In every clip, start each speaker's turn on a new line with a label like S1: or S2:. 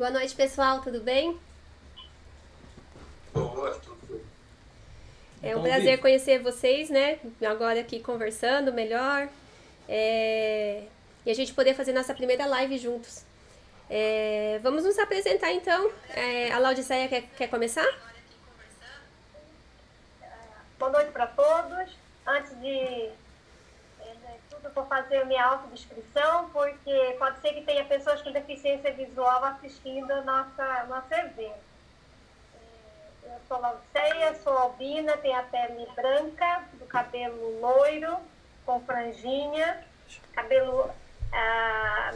S1: Boa noite, pessoal, tudo bem?
S2: Boa, tudo.
S1: É um
S3: Então,
S1: prazer
S3: Vitor,
S1: conhecer vocês, né? Agora aqui conversando melhor. E a gente poder fazer nossa primeira live juntos. Vamos nos apresentar então. A Laudiceia quer começar?
S4: Boa noite para todos. Antes de tudo, vou fazer minha autodescrição, porque pode ser que tenha pessoas com deficiência visual assistindo nosso evento. Eu sou Laudiceia, sou albina, tenho a pele branca, do cabelo loiro, com franjinha, cabelo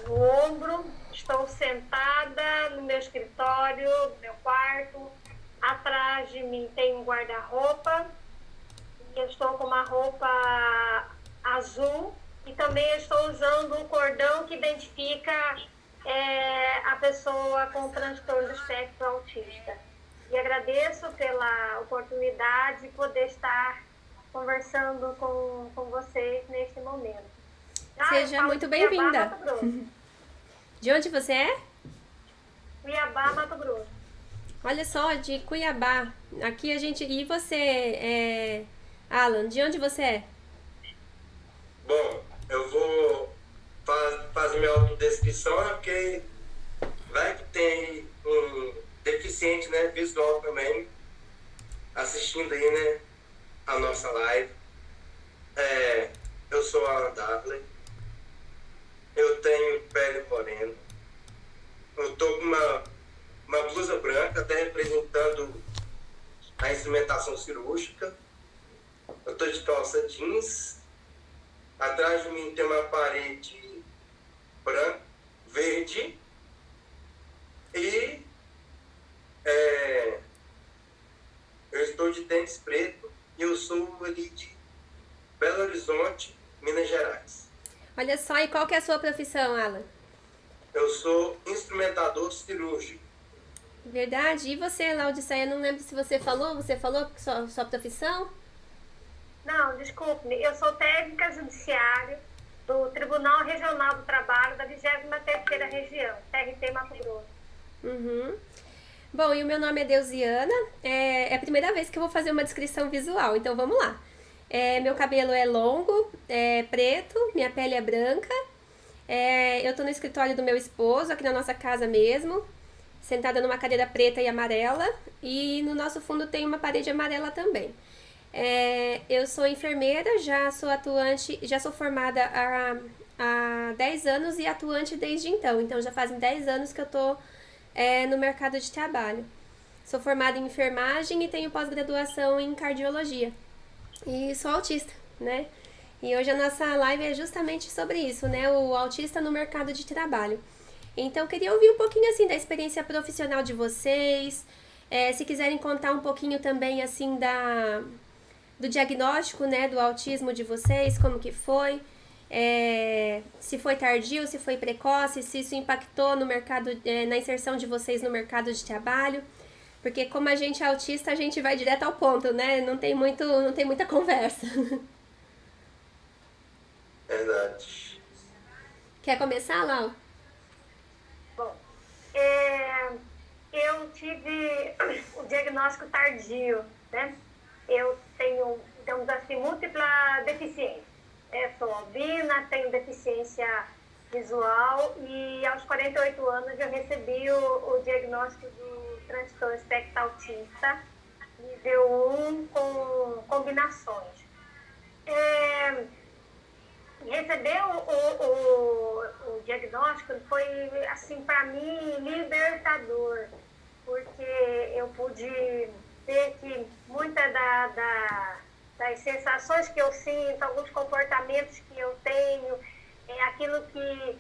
S4: no ombro. Estou sentada no meu escritório, no meu quarto. Atrás de mim tem um guarda-roupa. Eu estou com uma roupa azul e também estou usando um cordão que identifica a pessoa com transtorno do espectro autista. E agradeço pela oportunidade de poder estar conversando com vocês neste momento.
S1: Seja muito bem-vinda.
S4: Mato Grosso.
S1: De onde você é?
S4: Cuiabá, Mato Grosso.
S1: Olha só, de Cuiabá. Aqui a gente. E você, Alan, de onde você é?
S2: Bom, eu vou fazer minha autodescrição, né? Porque vai que tem um deficiente, né, visual também, assistindo aí, né, a nossa live. Eu sou Alan Dudley, eu tenho pele morena, eu tô com uma blusa branca, até representando a instrumentação cirúrgica. Eu tô de calça jeans. Atrás de mim tem uma parede branca, verde. E eu estou de tênis preto e eu sou ali de Belo Horizonte, Minas Gerais.
S1: Olha só, e qual que é a sua profissão, Alan?
S2: Eu sou instrumentador cirúrgico.
S1: Verdade. E você, Laudiceia, não lembro se você falou que sua profissão?
S4: Não, desculpe-me, eu sou técnica judiciária do Tribunal Regional do Trabalho da 23ª Região, TRT Mato Grosso.
S1: Uhum. Bom, e o meu nome é Deusiana. É a primeira vez que eu vou fazer uma descrição visual, então vamos lá. Meu cabelo é longo, é preto, minha pele é branca. Eu tô no escritório do meu esposo, aqui na nossa casa mesmo, sentada numa cadeira preta e amarela. E no nosso fundo tem uma parede amarela também. Eu sou enfermeira, já sou atuante, já sou formada há 10 anos e atuante desde então. Então já fazem 10 anos que eu tô no mercado de trabalho. Sou formada em enfermagem e tenho pós-graduação em cardiologia. E sou autista, né? E hoje a nossa live é justamente sobre isso, né? O autista no mercado de trabalho. Então, queria ouvir um pouquinho, assim, da experiência profissional de vocês. Se quiserem contar um pouquinho também, assim, do diagnóstico, né? Do autismo de vocês, como que foi. Se foi tardio, se foi precoce, se isso impactou no mercado, na inserção de vocês no mercado de trabalho. Porque como a gente é autista, a gente vai direto ao ponto, né? Não tem muita conversa.
S2: Verdade.
S1: Quer começar, Lau?
S4: Bom, eu tive o diagnóstico tardio, né? Eu tenho, digamos assim, múltipla deficiência. Sou albina, tenho deficiência visual e aos 48 anos eu recebi o diagnóstico do transtorno espectro autista, nível 1, com combinações. Receber o diagnóstico foi, assim, para mim, libertador, porque eu pude ver que muitas das sensações que eu sinto, alguns comportamentos que eu tenho, aquilo que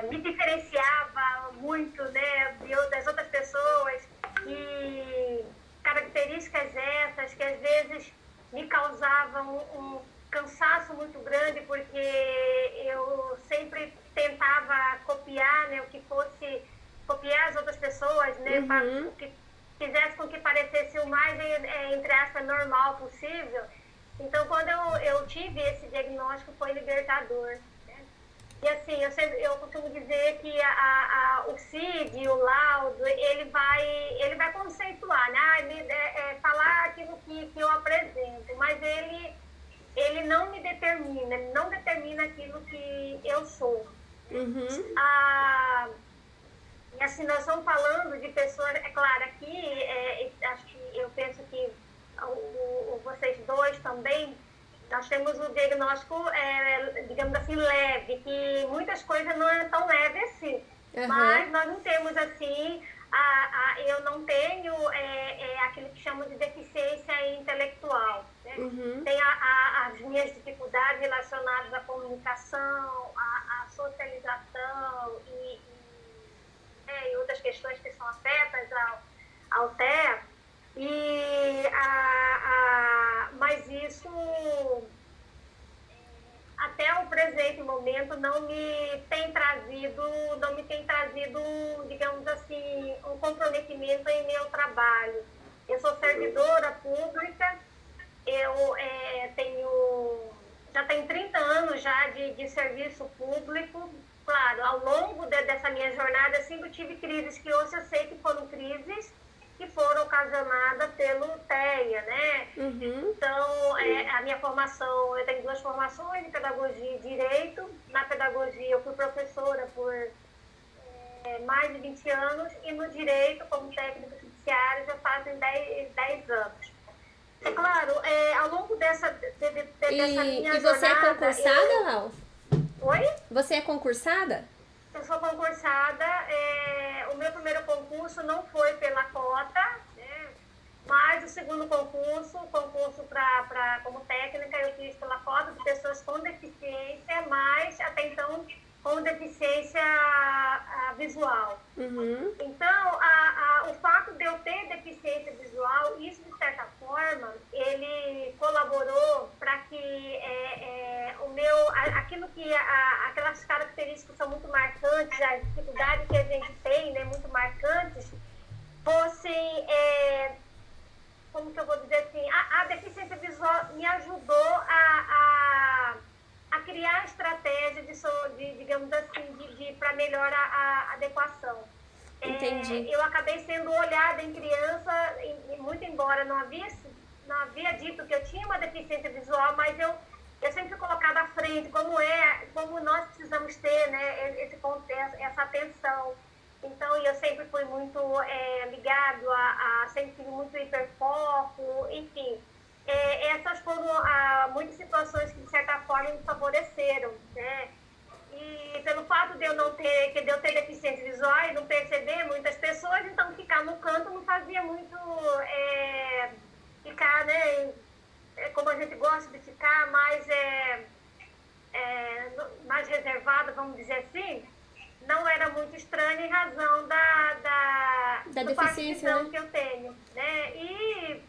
S4: me diferenciava muito, né, das outras pessoas, e características essas que às vezes me causavam um cansaço muito grande, porque eu sempre tentava copiar, né, o que fosse copiar as outras pessoas, né, para que fizesse com que parecesse o mais, entre aspas, normal possível. Então, quando eu tive esse diagnóstico, foi libertador, né? E assim, eu costumo dizer que o CID, o laudo, ele vai conceituar, né? Falar aquilo que eu apresento, mas ele não me determina, ele não determina aquilo que eu sou.
S1: Uhum.
S4: E assim, nós estamos falando de pessoas, é claro, aqui, acho que eu penso que vocês dois também, nós temos o diagnóstico, digamos assim, leve, que muitas coisas não é tão leve assim, mas nós não temos assim, eu não tenho aquilo que chamam de deficiência intelectual, né?
S1: Uhum.
S4: Tem as minhas dificuldades relacionadas à comunicação, à socialização e outras questões que são afetas ao TEA. Mas isso, até o presente momento, não me tem trazido, digamos assim, um comprometimento em meu trabalho. Eu sou servidora pública, eu já tenho 30 anos já de serviço público. Claro, ao longo dessa minha jornada, eu sempre tive crises que hoje eu sei que foram crises que foram ocasionadas pelo TEA, né?
S1: Uhum.
S4: Então, a minha formação, eu tenho 2 formações, em pedagogia e direito. Na pedagogia, eu fui professora por mais de 20 anos, e no direito, como técnica judiciária, já fazem 10 anos. É claro, ao longo dessa minha
S1: E você
S4: jornada...
S1: é concursada, Lau?
S4: Oi?
S1: Você é concursada?
S4: Eu sou concursada, o meu primeiro concurso não foi pela cota, né? Mas o segundo concurso como técnica, eu fiz pela cota de pessoas com deficiência, mas até então com deficiência visual.
S1: Uhum.
S4: Então, o fato de eu ter deficiência visual, isso de certa forma, ele colaborou para que aquelas características que são muito marcantes, as dificuldades que a gente tem, né, muito marcantes, fossem, como que eu vou dizer assim, a deficiência visual me ajudou a criar estratégia digamos assim, para melhor a adequação.
S1: Entendi.
S4: Eu acabei sendo olhada em criança, muito embora não havia dito que eu tinha uma deficiência visual, mas eu sempre fui colocada à frente, como nós precisamos ter, né, essa atenção. Então, eu sempre fui muito ligado sempre tive muito hiperfoco, enfim. Essas foram muitas situações que, de certa forma, me favoreceram, né? E pelo fato de eu ter deficiência visual e não perceber muitas pessoas, então ficar no canto não fazia muito ficar, né, como a gente gosta de ficar, mais reservada, vamos dizer assim, não era muito estranho em razão
S1: Da
S4: do parte de
S1: deficiência,
S4: visão,
S1: né?
S4: que eu tenho, né? E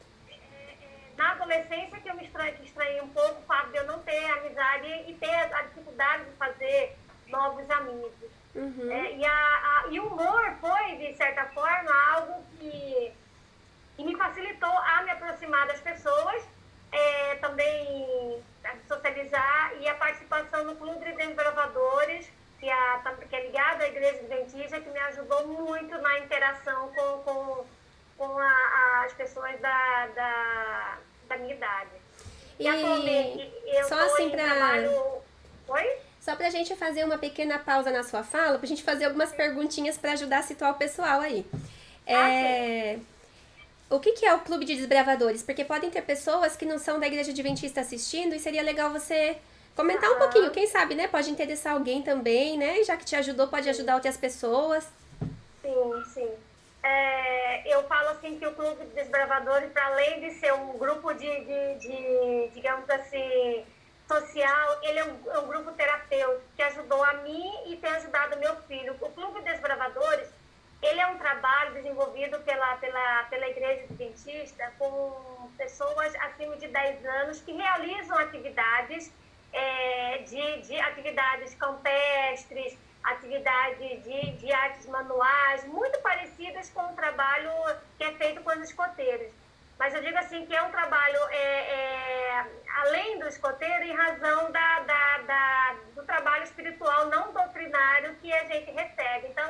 S4: na adolescência que eu estranhei um pouco o fato de eu não ter amizade e ter a dificuldade de fazer novos amigos.
S1: Uhum.
S4: E o humor foi, de certa forma, algo que me facilitou a me aproximar das pessoas, também socializar, e a participação no Clube de Desbravadores, que é ligado à Igreja Adventista, que me ajudou muito na interação com as pessoas da minha idade. E atualmente eu
S1: só
S4: estou
S1: assim
S4: em
S1: pra...
S4: trabalho... Oi?
S1: Só pra gente fazer uma pequena pausa na sua fala, pra gente fazer algumas perguntinhas pra ajudar a situar o pessoal aí. O que é o Clube de Desbravadores? Porque podem ter pessoas que não são da Igreja Adventista assistindo, e seria legal você comentar um pouquinho, quem sabe, né? Pode interessar alguém também, né? Já que te ajudou, pode ajudar outras pessoas.
S4: Sim, sim. Eu falo assim que o Clube de Desbravadores, para além de ser um grupo digamos assim, social, ele é um grupo terapêutico que ajudou a mim e tem ajudado meu filho. O Clube de Desbravadores, ele é um trabalho desenvolvido pela Igreja Adventista com pessoas acima de 10 anos que realizam atividades, atividades campestres, atividades de artes manuais, muito parecidas com o trabalho que é feito com os escoteiros. Mas eu digo assim que é um trabalho além do escoteiro, em razão do do trabalho espiritual não doutrinário que a gente recebe. Então,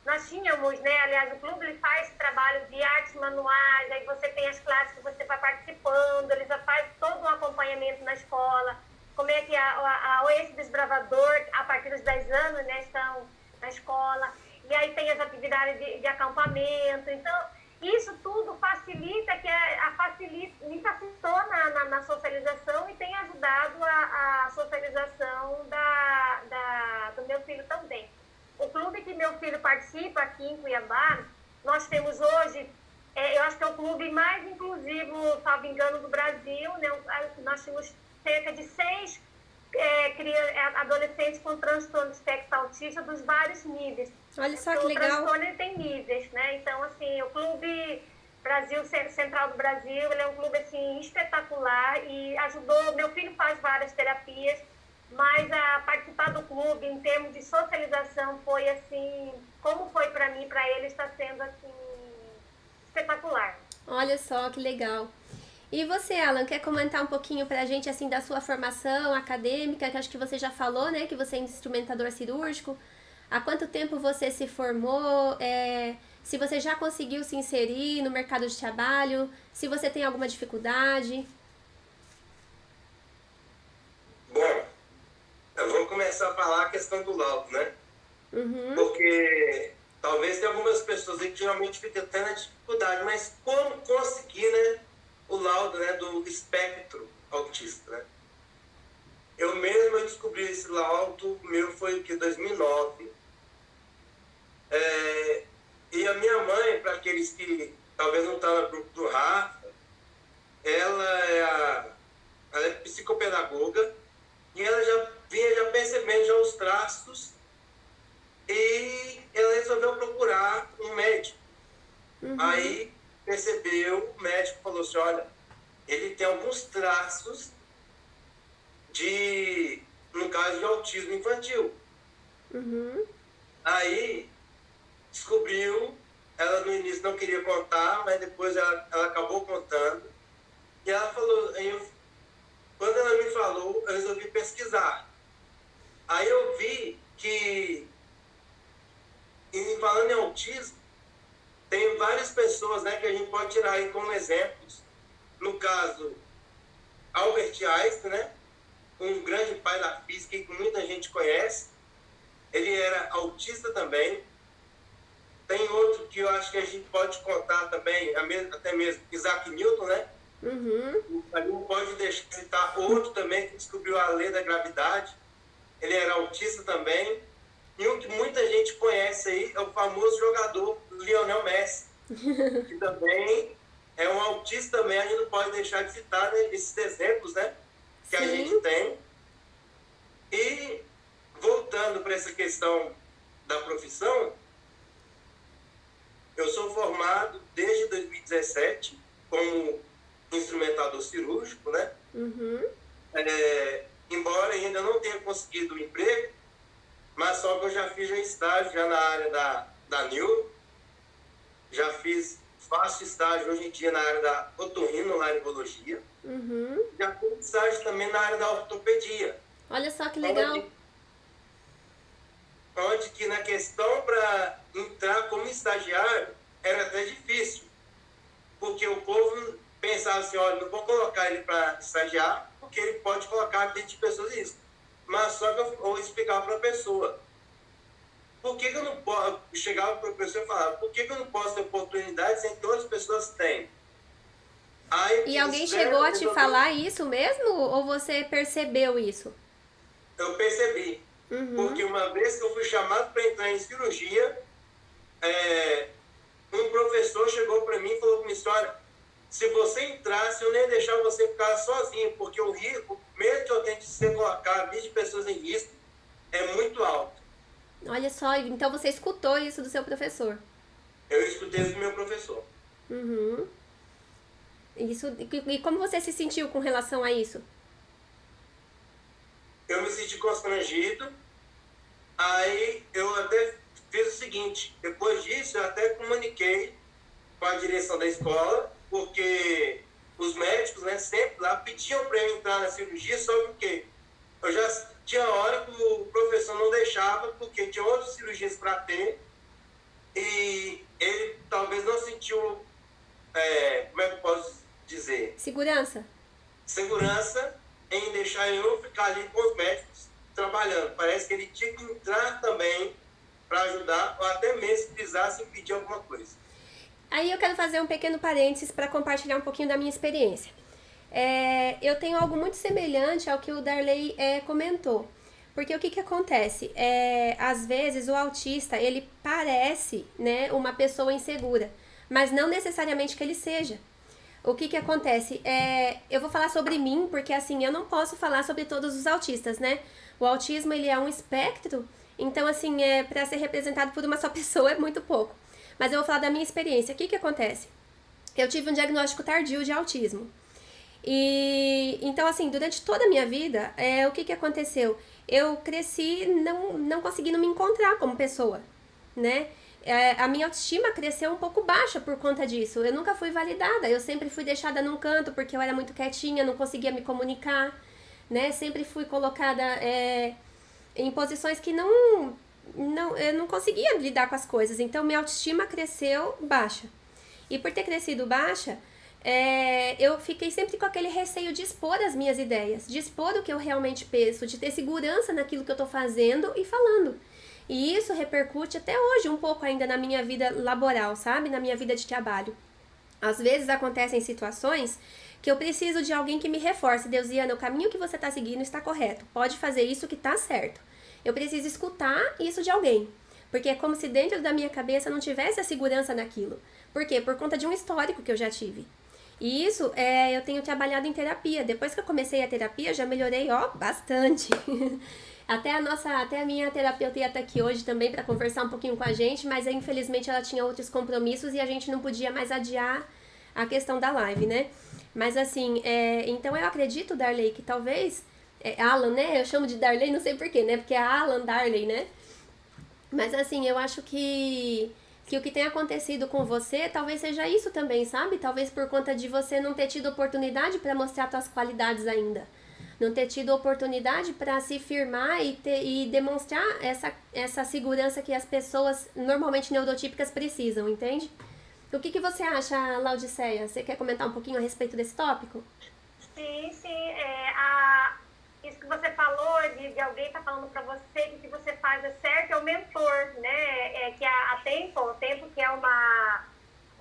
S4: nós tínhamos, né, aliás, o clube ele faz esse trabalho de artes manuais, aí você tem as classes que você vai participando, ele já faz todo um acompanhamento na escola, como é que a Oeste Desbravador, a partir dos 10 anos, né, estão na escola, e aí tem as atividades de acampamento. Então, isso tudo facilita, me facilitou na socialização e tem ajudado a socialização do meu filho também. O clube que meu filho participa aqui em Cuiabá, nós temos hoje, eu acho que é o clube mais inclusivo, salvo engano, do Brasil, né? Nós temos cerca de 6 adolescentes com transtorno de espectro autista dos vários níveis.
S1: Olha só que legal.
S4: O transtorno ele tem níveis, né? Então, assim, o Clube Brasil Central do Brasil, ele é um clube, assim, espetacular e ajudou, meu filho faz várias terapias, mas a participar do clube em termos de socialização foi, assim, como foi para mim, para ele, está sendo, assim, espetacular.
S1: Olha só que legal. E você, Alan, quer comentar um pouquinho pra gente, assim, da sua formação acadêmica, que acho que você já falou, né, que você é instrumentador cirúrgico. Há quanto tempo você se formou? Se você já conseguiu se inserir no mercado de trabalho? Se você tem alguma dificuldade?
S2: Bom, eu vou começar a falar a questão do laudo, né?
S1: Uhum.
S2: Porque talvez tenha algumas pessoas aí que geralmente ficam tendo a dificuldade, mas como conseguir, né, o laudo, né, do espectro autista, né? Eu descobri esse laudo, meu foi que 2009. E a minha mãe, para aqueles que talvez não estão no grupo do Rafa, ela é psicopedagoga e ela já vinha percebendo já os traços e ela resolveu procurar um médico.
S1: Uhum.
S2: Aí percebeu, o médico falou assim, olha, ele tem alguns traços no caso de autismo infantil.
S1: Uhum.
S2: Aí descobriu, ela no início não queria contar, mas depois ela acabou contando. E ela falou, quando ela me falou, eu resolvi pesquisar. Aí eu vi que, falando em autismo, tem várias pessoas, né, que a gente pode tirar aí como exemplos. No caso, Albert Einstein, né, um grande pai da física que muita gente conhece. Ele era autista também. Tem outro que eu acho que a gente pode contar também, até mesmo Isaac Newton, né?
S1: Uhum.
S2: A gente pode deixar de citar outro também que descobriu a lei da gravidade. Ele era autista também. E um que muita gente conhece aí é o famoso jogador Lionel Messi, que também é um autista também. A gente não pode deixar de citar, né, esses exemplos, né, que
S1: Sim.
S2: a gente tem. E voltando para essa questão da profissão, eu sou formado desde 2017 como instrumentador cirúrgico, né?
S1: Uhum.
S2: Embora ainda não tenha conseguido um emprego, mas só que eu já fiz estágio já na área da neuro, faço estágio hoje em dia na área da otorrinolaringologia,
S1: Uhum.
S2: já fiz estágio também na área da ortopedia.
S1: Olha só que legal.
S2: Onde que na questão para entrar como estagiário era até difícil, porque o povo pensava assim, olha, não vou colocar ele para estagiar, porque ele pode colocar a vida de pessoas em risco. Mas só que eu vou explicar para a pessoa. Por que eu não posso? Chegava para a pessoa e falava, por que eu não posso ter oportunidade sem que outras pessoas têm? Aí,
S1: E alguém chegou a te falar isso mesmo? Ou você percebeu isso?
S2: Eu percebi.
S1: Uhum.
S2: Porque uma vez que eu fui chamado para entrar em cirurgia, um professor chegou para mim e falou para mim, olha, se você entrasse, eu nem ia deixar você ficar sozinho, porque o medo que eu tenho de ser colocar a vida de pessoas em risco é muito alto.
S1: Olha só, então você escutou isso do seu professor?
S2: Eu escutei isso do meu professor.
S1: Uhum. E como você se sentiu com relação a isso?
S2: Eu me senti constrangido, aí eu até fiz o seguinte, depois disso eu até comuniquei com a direção da escola, porque os médicos, né, sempre lá pediam para eu entrar na cirurgia, só porque eu já tinha hora que o professor não deixava, porque tinha outras cirurgias para ter, e ele talvez não sentiu, como é que eu posso dizer?
S1: Segurança.
S2: Segurança em deixar eu ficar ali com os médicos trabalhando. Parece que ele tinha que entrar também para ajudar, ou até mesmo se precisasse impedir alguma coisa.
S1: Aí eu quero fazer um pequeno parênteses para compartilhar um pouquinho da minha experiência. Eu tenho algo muito semelhante ao que o Darley comentou. Porque o que acontece? Às vezes o autista, ele parece, né, uma pessoa insegura, mas não necessariamente que ele seja. O que acontece? Eu vou falar sobre mim, porque assim, eu não posso falar sobre todos os autistas, né? O autismo, ele é um espectro, então assim, para ser representado por uma só pessoa é muito pouco. Mas eu vou falar da minha experiência. O que acontece? Eu tive um diagnóstico tardio de autismo. E então, assim, durante toda a minha vida, o que aconteceu? Eu cresci não conseguindo me encontrar como pessoa, né? A minha autoestima cresceu um pouco baixa por conta disso. Eu nunca fui validada, eu sempre fui deixada num canto porque eu era muito quietinha, não conseguia me comunicar, né? Sempre fui colocada em posições que eu não conseguia lidar com as coisas. Então, minha autoestima cresceu baixa. E por ter crescido baixa, eu fiquei sempre com aquele receio de expor as minhas ideias, de expor o que eu realmente penso, de ter segurança naquilo que eu tô fazendo e falando. E isso repercute até hoje um pouco ainda na minha vida laboral, sabe? Na minha vida de trabalho. Às vezes acontecem situações que eu preciso de alguém que me reforce. Deusiana, o caminho que você tá seguindo está correto. Pode fazer isso que tá certo. Eu preciso escutar isso de alguém. Porque é como se dentro da minha cabeça não tivesse a segurança naquilo. Por quê? Por conta de um histórico que eu já tive. E isso, eu tenho trabalhado em terapia. Depois que eu comecei a terapia, já melhorei, bastante. Até a minha terapeuta ia estar aqui hoje também para conversar um pouquinho com a gente, mas infelizmente ela tinha outros compromissos e a gente não podia mais adiar a questão da live, né? Mas assim, então eu acredito, Darley, que talvez... Alan, né? Eu chamo de Darley, não sei porquê, né? Porque é Alan Darley, né? Mas assim, eu acho que o que tem acontecido com você talvez seja isso também, sabe? Talvez por conta de você não ter tido oportunidade para mostrar suas qualidades ainda. Não ter tido oportunidade para se firmar e demonstrar essa segurança que as pessoas normalmente neurotípicas precisam, entende? O que você acha, Laodiceia? Você quer comentar um pouquinho a respeito desse tópico?
S4: Sim. Isso que você falou, de alguém tá falando para você que o que você faz é certo, é o mentor, né? Que a Tempo, que é uma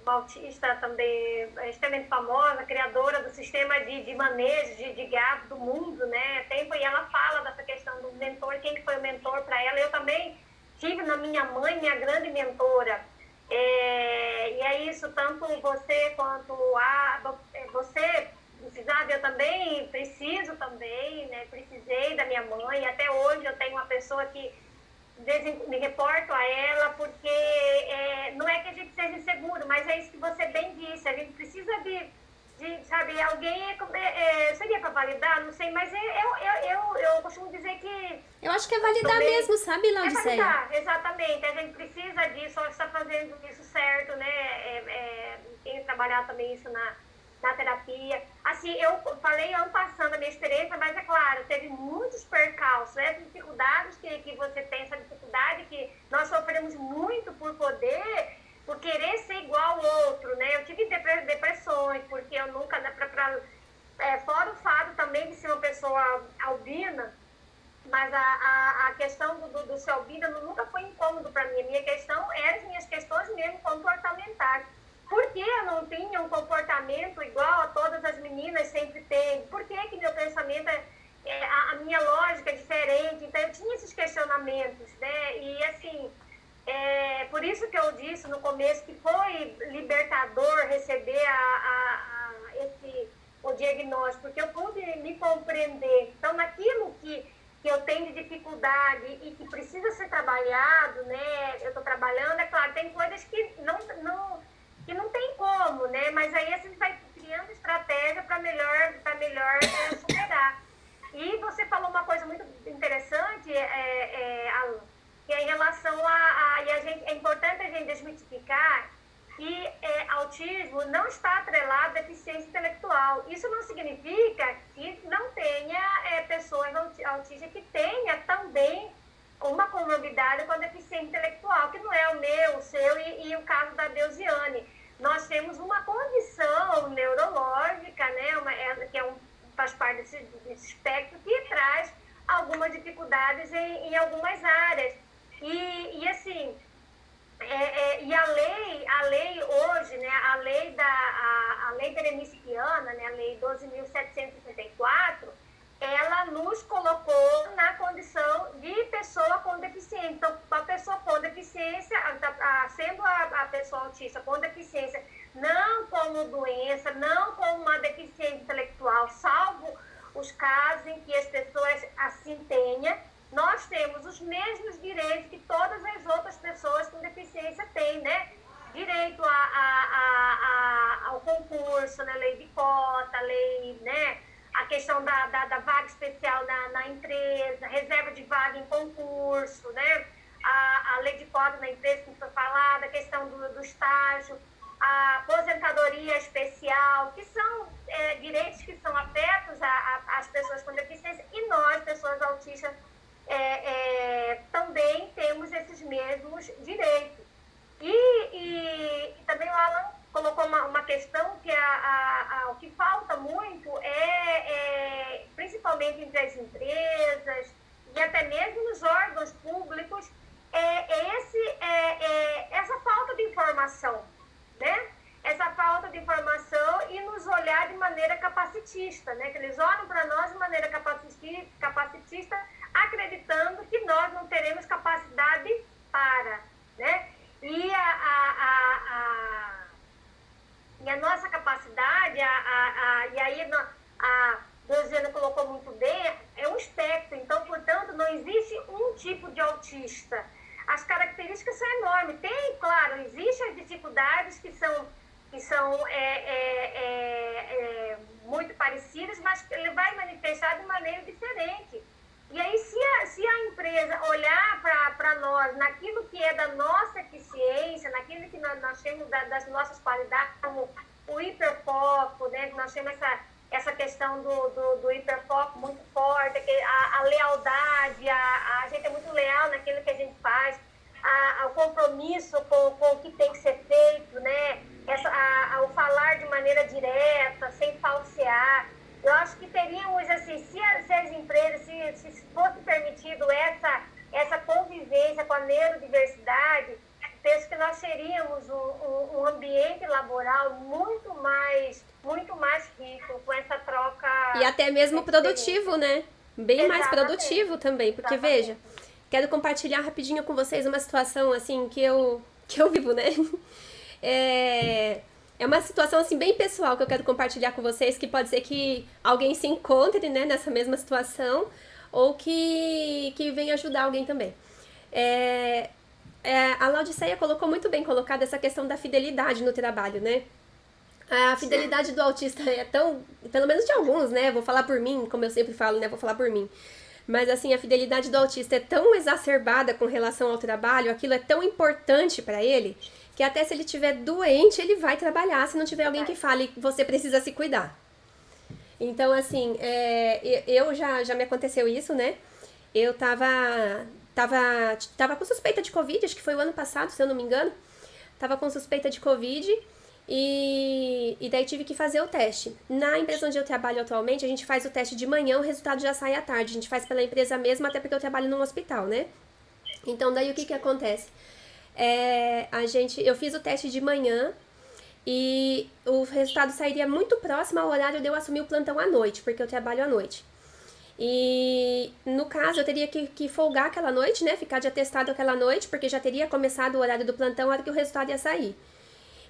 S4: autista também extremamente famosa, criadora do sistema de manejo de gado do mundo, né? Tempo, e ela fala dessa questão do mentor, quem que foi o mentor para ela. Eu também tive na minha mãe, minha grande mentora. E é isso, tanto você quanto você precisava, eu também preciso também, né? Precisei da minha mãe, até hoje eu tenho uma pessoa que me reporto a ela, porque não é que a gente seja inseguro, mas é isso que você bem disse, a gente precisa de sabe, alguém seria para validar, não sei, mas eu costumo dizer que...
S1: Eu acho que é validar também, mesmo, sabe, Laodiceia?
S4: É validar, exatamente, a gente precisa disso, só está fazendo isso certo, né? Tenho trabalhado também isso na terapia. Assim, eu falei ano passando a minha experiência, mas é claro, teve muitos percalços, né? Dificuldades que você tem, essa dificuldade que nós sofremos muito por querer ser igual ao outro, né? Eu tive depressões, porque eu nunca, fora o fato também de ser uma pessoa albina, mas a questão do ser albina nunca foi incômodo para mim. A minha questão eram as minhas questões mesmo comportamentais. Por que eu não tinha um comportamento igual a todas as meninas sempre têm? Por que meu pensamento, a minha lógica é diferente? Então, eu tinha esses questionamentos, né? E, assim, por isso que eu disse no começo que foi libertador receber o diagnóstico, porque eu pude me compreender. Então, naquilo que eu tenho de dificuldade e que precisa ser trabalhado, né? Eu estou trabalhando, é claro, tem coisas que não tem como, né? Mas aí a gente vai criando estratégia para melhor superar. E você falou uma coisa muito interessante, Alan, que é em relação é importante a gente desmitificar E autismo não está atrelado à deficiência intelectual. Isso não significa que não tenha pessoas autistas que tenha também uma comorbidade com a deficiência intelectual, que não é o meu, o seu e o caso da Deusiane. Nós temos uma condição neurológica, né, que faz parte desse espectro, que traz algumas dificuldades em algumas áreas. E assim, e a lei hoje, né, a lei beremiciana, né, a lei 12.764, ela nos colocou na condição de pessoa com deficiência. Então, a pessoa com deficiência, sendo a pessoa autista com deficiência, não como doença, não como uma deficiência intelectual, salvo os casos em que as pessoas assim tenham, nós temos os mesmos direitos que todas as outras pessoas com deficiência têm, né? Direito ao concurso, né? Lei de cota, lei, né? A questão da vaga especial na empresa, reserva de vaga em concurso, né? A lei de cota na empresa, que foi falada, a questão do estágio, a aposentadoria especial, que são direitos que são afetos às pessoas com deficiência, e nós, pessoas autistas, também temos esses mesmos direitos. E também o Alan colocou uma questão que o que falta muito principalmente entre as empresas e até mesmo nos órgãos públicos, essa falta de informação, né? Essa falta de informação e nos olhar de maneira capacitista, né? Que eles olham para nós de maneira capacitista, acreditando que nós não teremos capacidade para, né? E a nossa capacidade, e aí a Deusiane colocou muito bem, é um espectro. Então, portanto, não existe um tipo de autista. As características são enormes. Tem, claro, existem as dificuldades que são muito parecidas, mas ele vai manifestar de maneira diferente. E aí, se a empresa olhar para nós, naquilo que é da nossa eficiência, naquilo que nós temos das nossas qualidades, como o hiperfoco, né? Nós temos essa questão do hiperfoco muito forte, a lealdade, a gente é muito leal naquilo que a gente faz, o compromisso com o que tem que ser feito, né? O falar de maneira direta, sem falsear. Eu acho que teríamos, assim, se as empresas, se fosse permitido essa convivência com a neurodiversidade, penso que nós teríamos um ambiente laboral muito mais rico com essa troca.
S1: E até mesmo produtivo, né? Bem
S4: Exatamente.
S1: mais produtivo também, porque veja, quero compartilhar rapidinho com vocês uma situação assim que eu vivo, né? É uma situação assim bem pessoal que eu quero compartilhar com vocês, que pode ser que alguém se encontre, né, nessa mesma situação, ou que venha ajudar alguém também. A Laodiceia colocou muito bem colocada essa questão da fidelidade no trabalho, né? A fidelidade do autista é tão, pelo menos de alguns, né? Vou falar por mim, como eu sempre falo, né? Vou falar por mim. Mas assim, a fidelidade do autista é tão exacerbada com relação ao trabalho, aquilo é tão importante para ele, que até se ele estiver doente, ele vai trabalhar, se não tiver alguém que fale que você precisa se cuidar. Então, assim, eu já me aconteceu isso, né? Eu tava com suspeita de Covid, acho que foi o ano passado, se eu não me engano. Tava com suspeita de Covid e daí tive que fazer o teste. Na empresa onde eu trabalho atualmente, a gente faz o teste de manhã, o resultado já sai à tarde. A gente faz pela empresa mesmo, até porque eu trabalho num hospital, né? Então, daí o que acontece? Eu fiz o teste de manhã e o resultado sairia muito próximo ao horário de eu assumir o plantão à noite, porque eu trabalho à noite. E no caso eu teria que folgar aquela noite, né? Ficar de atestado aquela noite, porque já teria começado o horário do plantão, a hora que o resultado ia sair.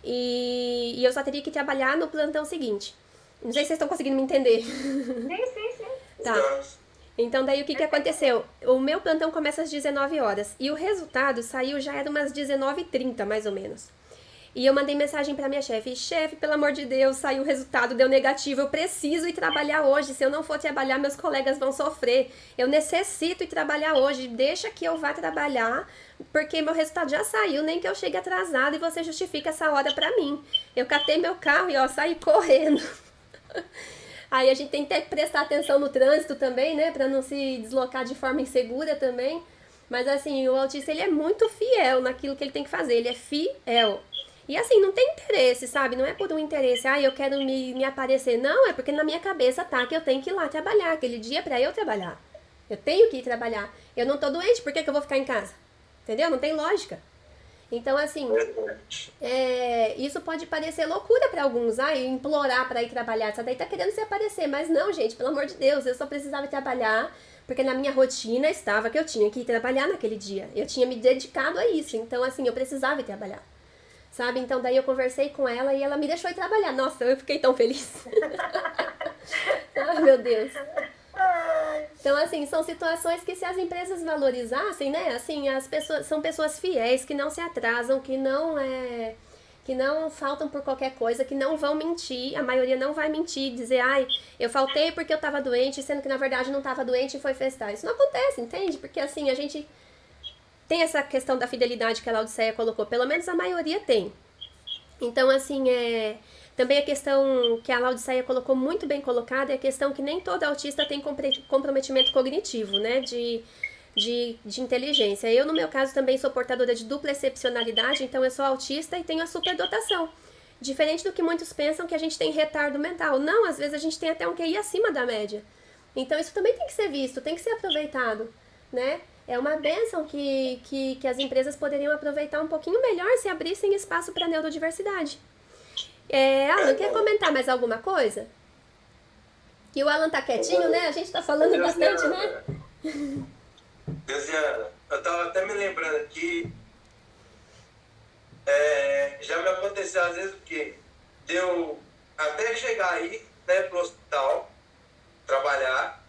S1: E eu só teria que trabalhar no plantão seguinte. Não sei se vocês estão conseguindo me entender.
S4: Sim.
S1: Tá. Então daí o que aconteceu? O meu plantão começa às 19 horas e o resultado saiu já era umas 19h30, mais ou menos. E eu mandei mensagem pra minha chefe: chefe, pelo amor de Deus, saiu o resultado, deu negativo, eu preciso ir trabalhar hoje. Se eu não for trabalhar, meus colegas vão sofrer. Eu necessito ir trabalhar hoje, deixa que eu vá trabalhar, porque meu resultado já saiu, nem que eu chegue atrasado e você justifica essa hora pra mim. Eu catei meu carro e saí correndo. Aí a gente tem que prestar atenção no trânsito também, né, pra não se deslocar de forma insegura também. Mas assim, o autista, ele é muito fiel naquilo que ele tem que fazer, ele é fiel. E assim, não tem interesse, sabe? Não é por um interesse, eu quero me aparecer. Não, é porque na minha cabeça tá que eu tenho que ir lá trabalhar. Aquele dia é pra eu trabalhar. Eu tenho que ir trabalhar. Eu não tô doente, por que eu vou ficar em casa? Entendeu? Não tem lógica. Então, assim, isso pode parecer loucura pra alguns. Implorar pra ir trabalhar. Essa daí tá querendo se aparecer. Mas não, gente, pelo amor de Deus, eu só precisava trabalhar porque na minha rotina estava que eu tinha que ir trabalhar naquele dia. Eu tinha me dedicado a isso. Então, assim, eu precisava ir trabalhar. Sabe? Então, daí eu conversei com ela e ela me deixou ir trabalhar. Nossa, eu fiquei tão feliz. Ai, meu Deus. Então, assim, são situações que se as empresas valorizassem, né? Assim, as pessoas são pessoas fiéis, que não se atrasam, que não faltam por qualquer coisa, que não vão mentir. A maioria não vai mentir, dizer, eu faltei porque eu tava doente, sendo que na verdade não tava doente e foi festar. Isso não acontece, entende? Porque, assim, a gente tem essa questão da fidelidade que a Laodiceia colocou, pelo menos a maioria tem. Então, assim, também a questão que a Laodiceia colocou muito bem colocada é a questão que nem todo autista tem comprometimento cognitivo, né, de inteligência. Eu, no meu caso, também sou portadora de dupla excepcionalidade, então eu sou autista e tenho a superdotação. Diferente do que muitos pensam que a gente tem retardo mental. Não, às vezes a gente tem até um QI acima da média. Então, isso também tem que ser visto, tem que ser aproveitado, né? É uma bênção que as empresas poderiam aproveitar um pouquinho melhor se abrissem espaço para neurodiversidade. Alan, quer comentar mais alguma coisa? Que o Alan tá quietinho, né? A gente tá falando bastante, né?
S2: Deusiana, eu tava até me lembrando aqui, já me aconteceu às vezes o quê? Deu até chegar aí, né, pro hospital, trabalhar.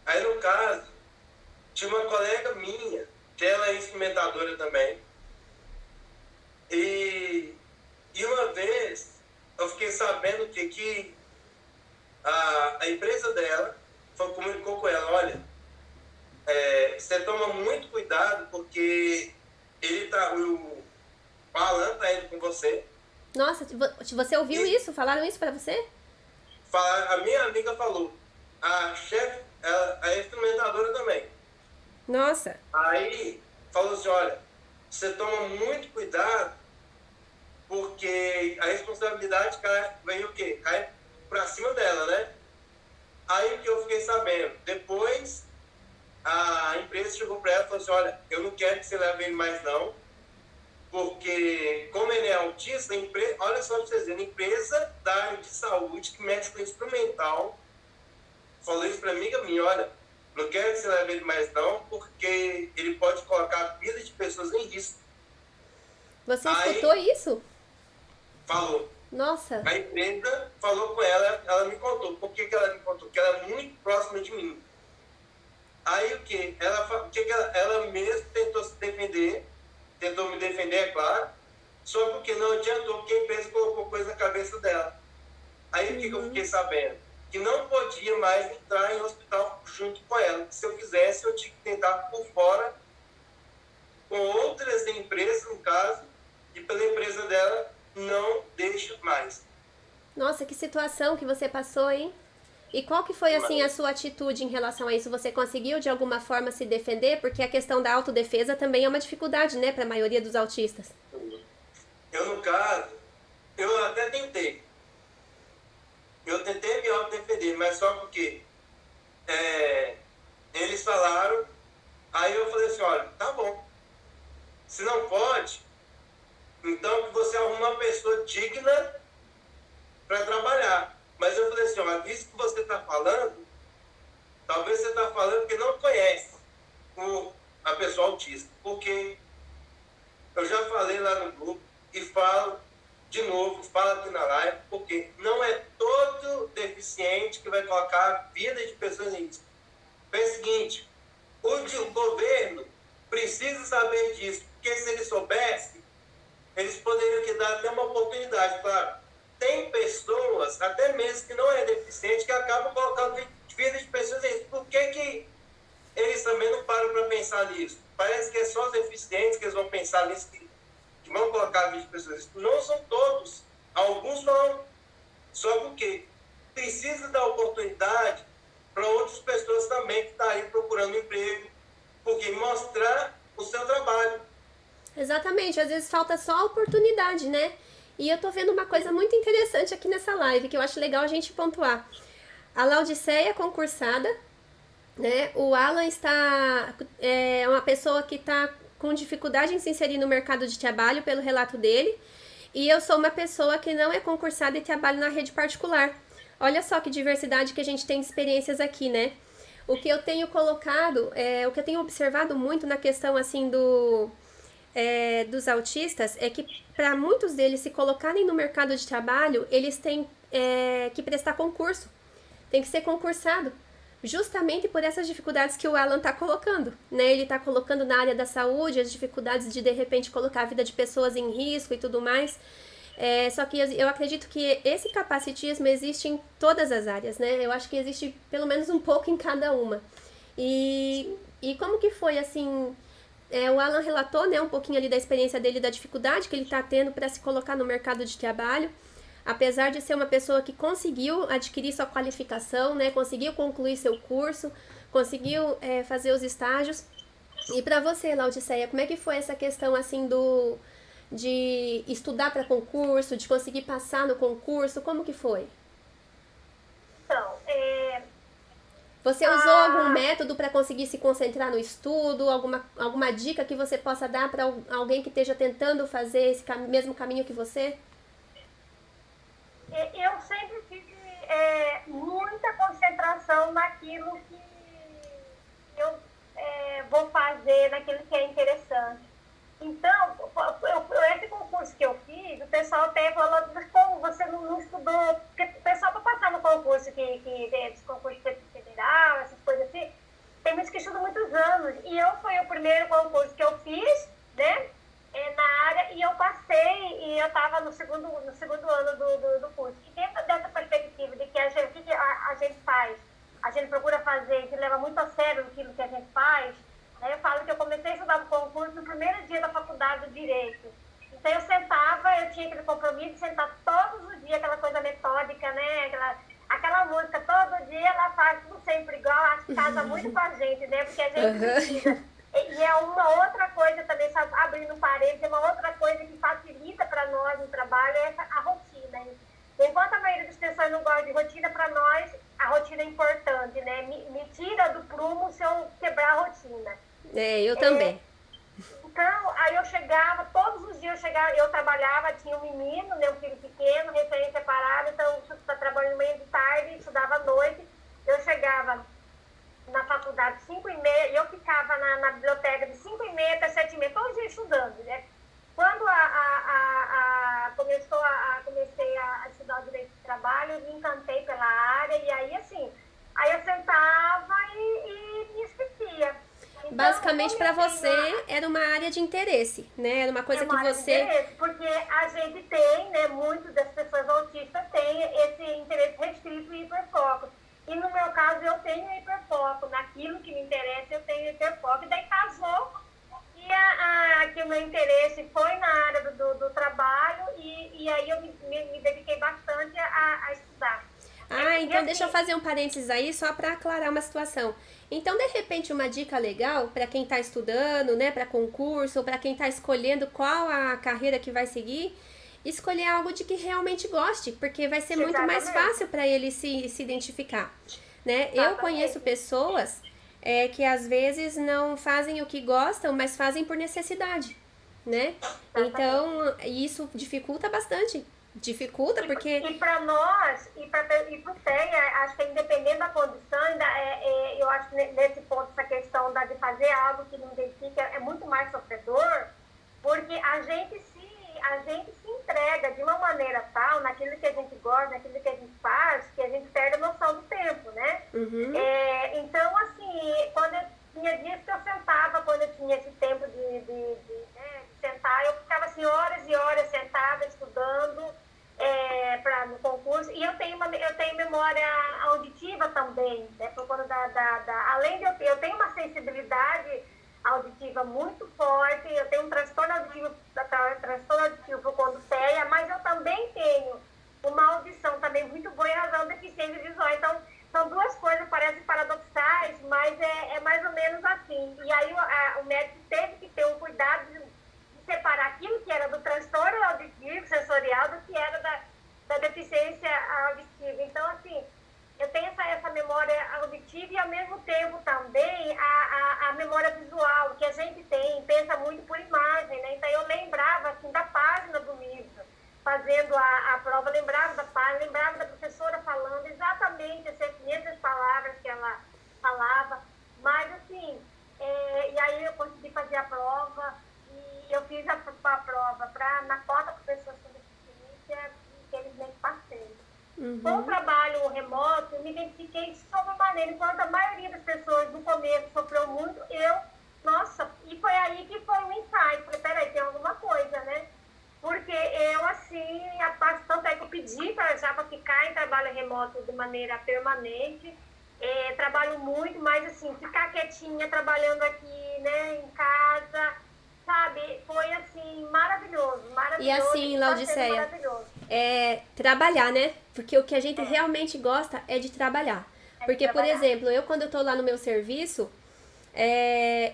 S2: Aí, no caso, tinha uma colega minha, que ela é instrumentadora também. E uma vez eu fiquei sabendo que a empresa dela comunicou com ela: olha, você toma muito cuidado porque o Alan tá indo com você.
S1: Nossa, você ouviu isso? Falaram isso pra você?
S2: A minha amiga falou. A chefe, ela é instrumentadora também.
S1: Nossa.
S2: Aí falou assim: olha, você toma muito cuidado porque a responsabilidade vem o quê? Cai pra cima dela, né? Aí que eu fiquei sabendo. Depois a empresa chegou pra ela e falou assim: olha, eu não quero que você leve ele mais não, porque como ele é autista, olha só pra vocês verem, a empresa da área de saúde que mexe com instrumental falou isso pra amiga minha: olha, não quero que você leve ele mais não, porque ele pode colocar a vida de pessoas em risco.
S1: Você escutou isso?
S2: Falou.
S1: Nossa.
S2: A empresa falou com ela, ela me contou. Por que ela me contou? Porque ela é muito próxima de mim. Aí o quê? Ela mesma tentou se defender, tentou me defender, é claro, só porque não adiantou, porque a empresa colocou coisa na cabeça dela. Aí o que eu fiquei sabendo? Que não podia mais entrar em hospital junto com ela. Se eu quisesse, eu tinha que tentar por fora, com outras empresas, no caso, e pela empresa dela, não deixa mais.
S1: Nossa, que situação que você passou, hein? E qual que foi, assim, a sua atitude em relação a isso? Você conseguiu, de alguma forma, se defender? Porque a questão da autodefesa também é uma dificuldade, né, para a maioria dos autistas.
S2: Eu, no caso, eu até tentei. Eu tentei me autodefender, mas só porque eles falaram, aí eu falei assim: olha, tá bom. Se não pode, então que você arruma uma pessoa digna para trabalhar. Mas eu falei assim: olha, isso que você está falando, talvez você está falando porque não conhece a pessoa autista. Porque eu já falei lá no grupo e falo de novo, falo aqui na live, porque não é todo deficiente que vai colocar a vida de pessoas em risco. Pensa o seguinte: o governo precisa saber disso, porque se eles soubessem, eles poderiam ter dado oportunidade, claro. Tem pessoas, até mesmo que não é deficiente, que acabam colocando vida de pessoas em risco. Por que eles também não param para pensar nisso? Parece que é só os deficientes que eles vão pensar nisso, que vão colocar a vida de pessoas em risco. Não são todos. Alguns vão. Só porque precisa dar oportunidade para outras pessoas também que estão aí procurando emprego, porque mostrar o seu trabalho.
S1: Exatamente, às vezes falta só a oportunidade, né? E eu tô vendo uma coisa muito interessante aqui nessa live, que eu acho legal a gente pontuar. A Laudiceia é concursada, né? O Alan é uma pessoa que está com dificuldade em se inserir no mercado de trabalho, pelo relato dele. E eu sou uma pessoa que não é concursada e trabalho na rede particular. Olha só que diversidade que a gente tem de experiências aqui, né? O que eu tenho colocado, o que eu tenho observado muito na questão assim dos autistas é que para muitos deles se colocarem no mercado de trabalho, eles têm que prestar concurso, tem que ser concursado, justamente por essas dificuldades que o Alan está colocando, né? Ele está colocando na área da saúde as dificuldades de repente colocar a vida de pessoas em risco e tudo mais. Só que eu acredito que esse capacitismo existe em todas as áreas, né? Eu acho que existe pelo menos um pouco em cada uma. E como que foi assim? O Alan relatou, né, um pouquinho ali da experiência dele, da dificuldade que ele está tendo para se colocar no mercado de trabalho, apesar de ser uma pessoa que conseguiu adquirir sua qualificação, né, conseguiu concluir seu curso, conseguiu fazer os estágios. E para você, Laudiceia, como é que foi essa questão assim de estudar para concurso, de conseguir passar no concurso, como que foi?
S4: Então,
S1: Você usou algum método para conseguir se concentrar no estudo? Alguma dica que você possa dar para alguém que esteja tentando fazer esse mesmo caminho que você?
S4: Eu sempre tive muita concentração naquilo que eu vou fazer, naquilo que é interessante. Então, esse concurso que eu fiz, o pessoal até falou, mas como você não estudou? Porque o pessoal para passar no concurso esse concurso federal, essas coisas assim, tem muitos que estudam muitos anos. E foi o primeiro concurso que eu fiz, né, na área, e eu passei, e eu estava no segundo ano do curso. E dentro dessa perspectiva de que a gente faz, a gente procura fazer, a gente leva muito a sério aquilo que a gente faz, né? Eu falo que eu comecei a estudar no concurso no primeiro dia da faculdade de Direito. Então eu tinha aquele compromisso de sentar todos os dias, aquela coisa metódica, né? Aquela música, todo dia ela faz tudo sempre igual, acho que casa muito com a gente, né? Porque a gente precisa. E é uma outra coisa também, sabe, abrindo parênteses, é uma outra coisa que facilita para nós no trabalho, é a rotina. Enquanto a maioria das pessoas não gosta de rotina, para nós a rotina é importante, né? Me tira do prumo se eu quebrar a rotina.
S1: Eu também.
S4: Então, aí eu chegava, todos os dias eu trabalhava, tinha um menino, né, um filho pequeno, recém separado, então eu estava trabalhando manhã de tarde, estudava à noite, eu chegava na faculdade 5h30, eu ficava na biblioteca de 5h30 até 7h30, todos os dias estudando, né? Quando comecei a estudar o direito de trabalho, eu me encantei pela área, e aí assim, eu sentava e me esquecia. Então,
S1: basicamente para você era uma área de interesse, né? Era uma coisa que você...
S4: Porque a gente tem, né, muitas das pessoas autistas têm esse interesse restrito e hiperfoco. E no meu caso eu tenho hiperfoco, naquilo que me interessa eu tenho hiperfoco. E daí casou e que o meu interesse foi na área do trabalho e aí eu me dediquei bastante a estudar.
S1: Então deixa eu fazer um parênteses aí só para aclarar uma situação. Então, de repente, uma dica legal para quem está estudando, né, para concurso, ou para quem está escolhendo qual a carreira que vai seguir, escolher algo de que realmente goste, porque vai ser muito mais fácil para ele se identificar, né? Eu conheço pessoas que às vezes não fazem o que gostam, mas fazem por necessidade, né? Então, isso dificulta bastante. Dificulta porque...
S4: E para nós, e para o TEA, acho que independente da condição, eu acho que nesse ponto, essa questão de fazer algo que não identifica é muito mais sofredor, porque a gente se entrega de uma maneira tal, naquilo que a gente gosta, naquilo que a gente faz, que a gente perde a noção do tempo, né?
S1: Uhum.
S4: Então, assim, quando eu tinha dias que eu sentava, quando eu tinha esse tempo de sentar, eu ficava assim horas e horas sentada, estudando, também, né? Por conta além de eu tenho uma sensibilidade auditiva muito forte, eu tenho um transtorno auditivo por conta do TEA, mas eu também tenho uma audição também muito boa em razão da deficiência visual. Então, são duas coisas, parecem paradoxais, mas é mais ou menos assim. E aí o médico teve que ter um cuidado de separar aquilo que era do transtorno auditivo, sensorial, do que era da deficiência auditiva. Então, assim, eu tenho essa memória auditiva e, ao mesmo tempo, também a memória visual, que a gente pensa muito por imagem, né? Então, eu lembrava, assim, da página do livro, fazendo a prova, lembrava da página, lembrava da professora falando exatamente as mesmas palavras que ela falava, mas, assim, e aí eu consegui fazer a prova, e eu fiz a prova na cota com pessoas com deficiência, e infelizmente passei. Com o trabalho remoto, me identifiquei sobremaneira, enquanto a maioria das pessoas no começo sofreu muito, e foi aí que foi um insight, falei, peraí, tem alguma coisa, né? Porque eu, assim, tanto é que eu pedi para ficar em trabalho remoto de maneira permanente, trabalho muito, mas, assim, ficar quietinha, trabalhando aqui, né, em casa, sabe, foi, assim, maravilhoso.
S1: E assim, Laodiceia, trabalhar, né? Porque o que a gente realmente gosta é de trabalhar. Porque, por exemplo, quando eu tô lá no meu serviço,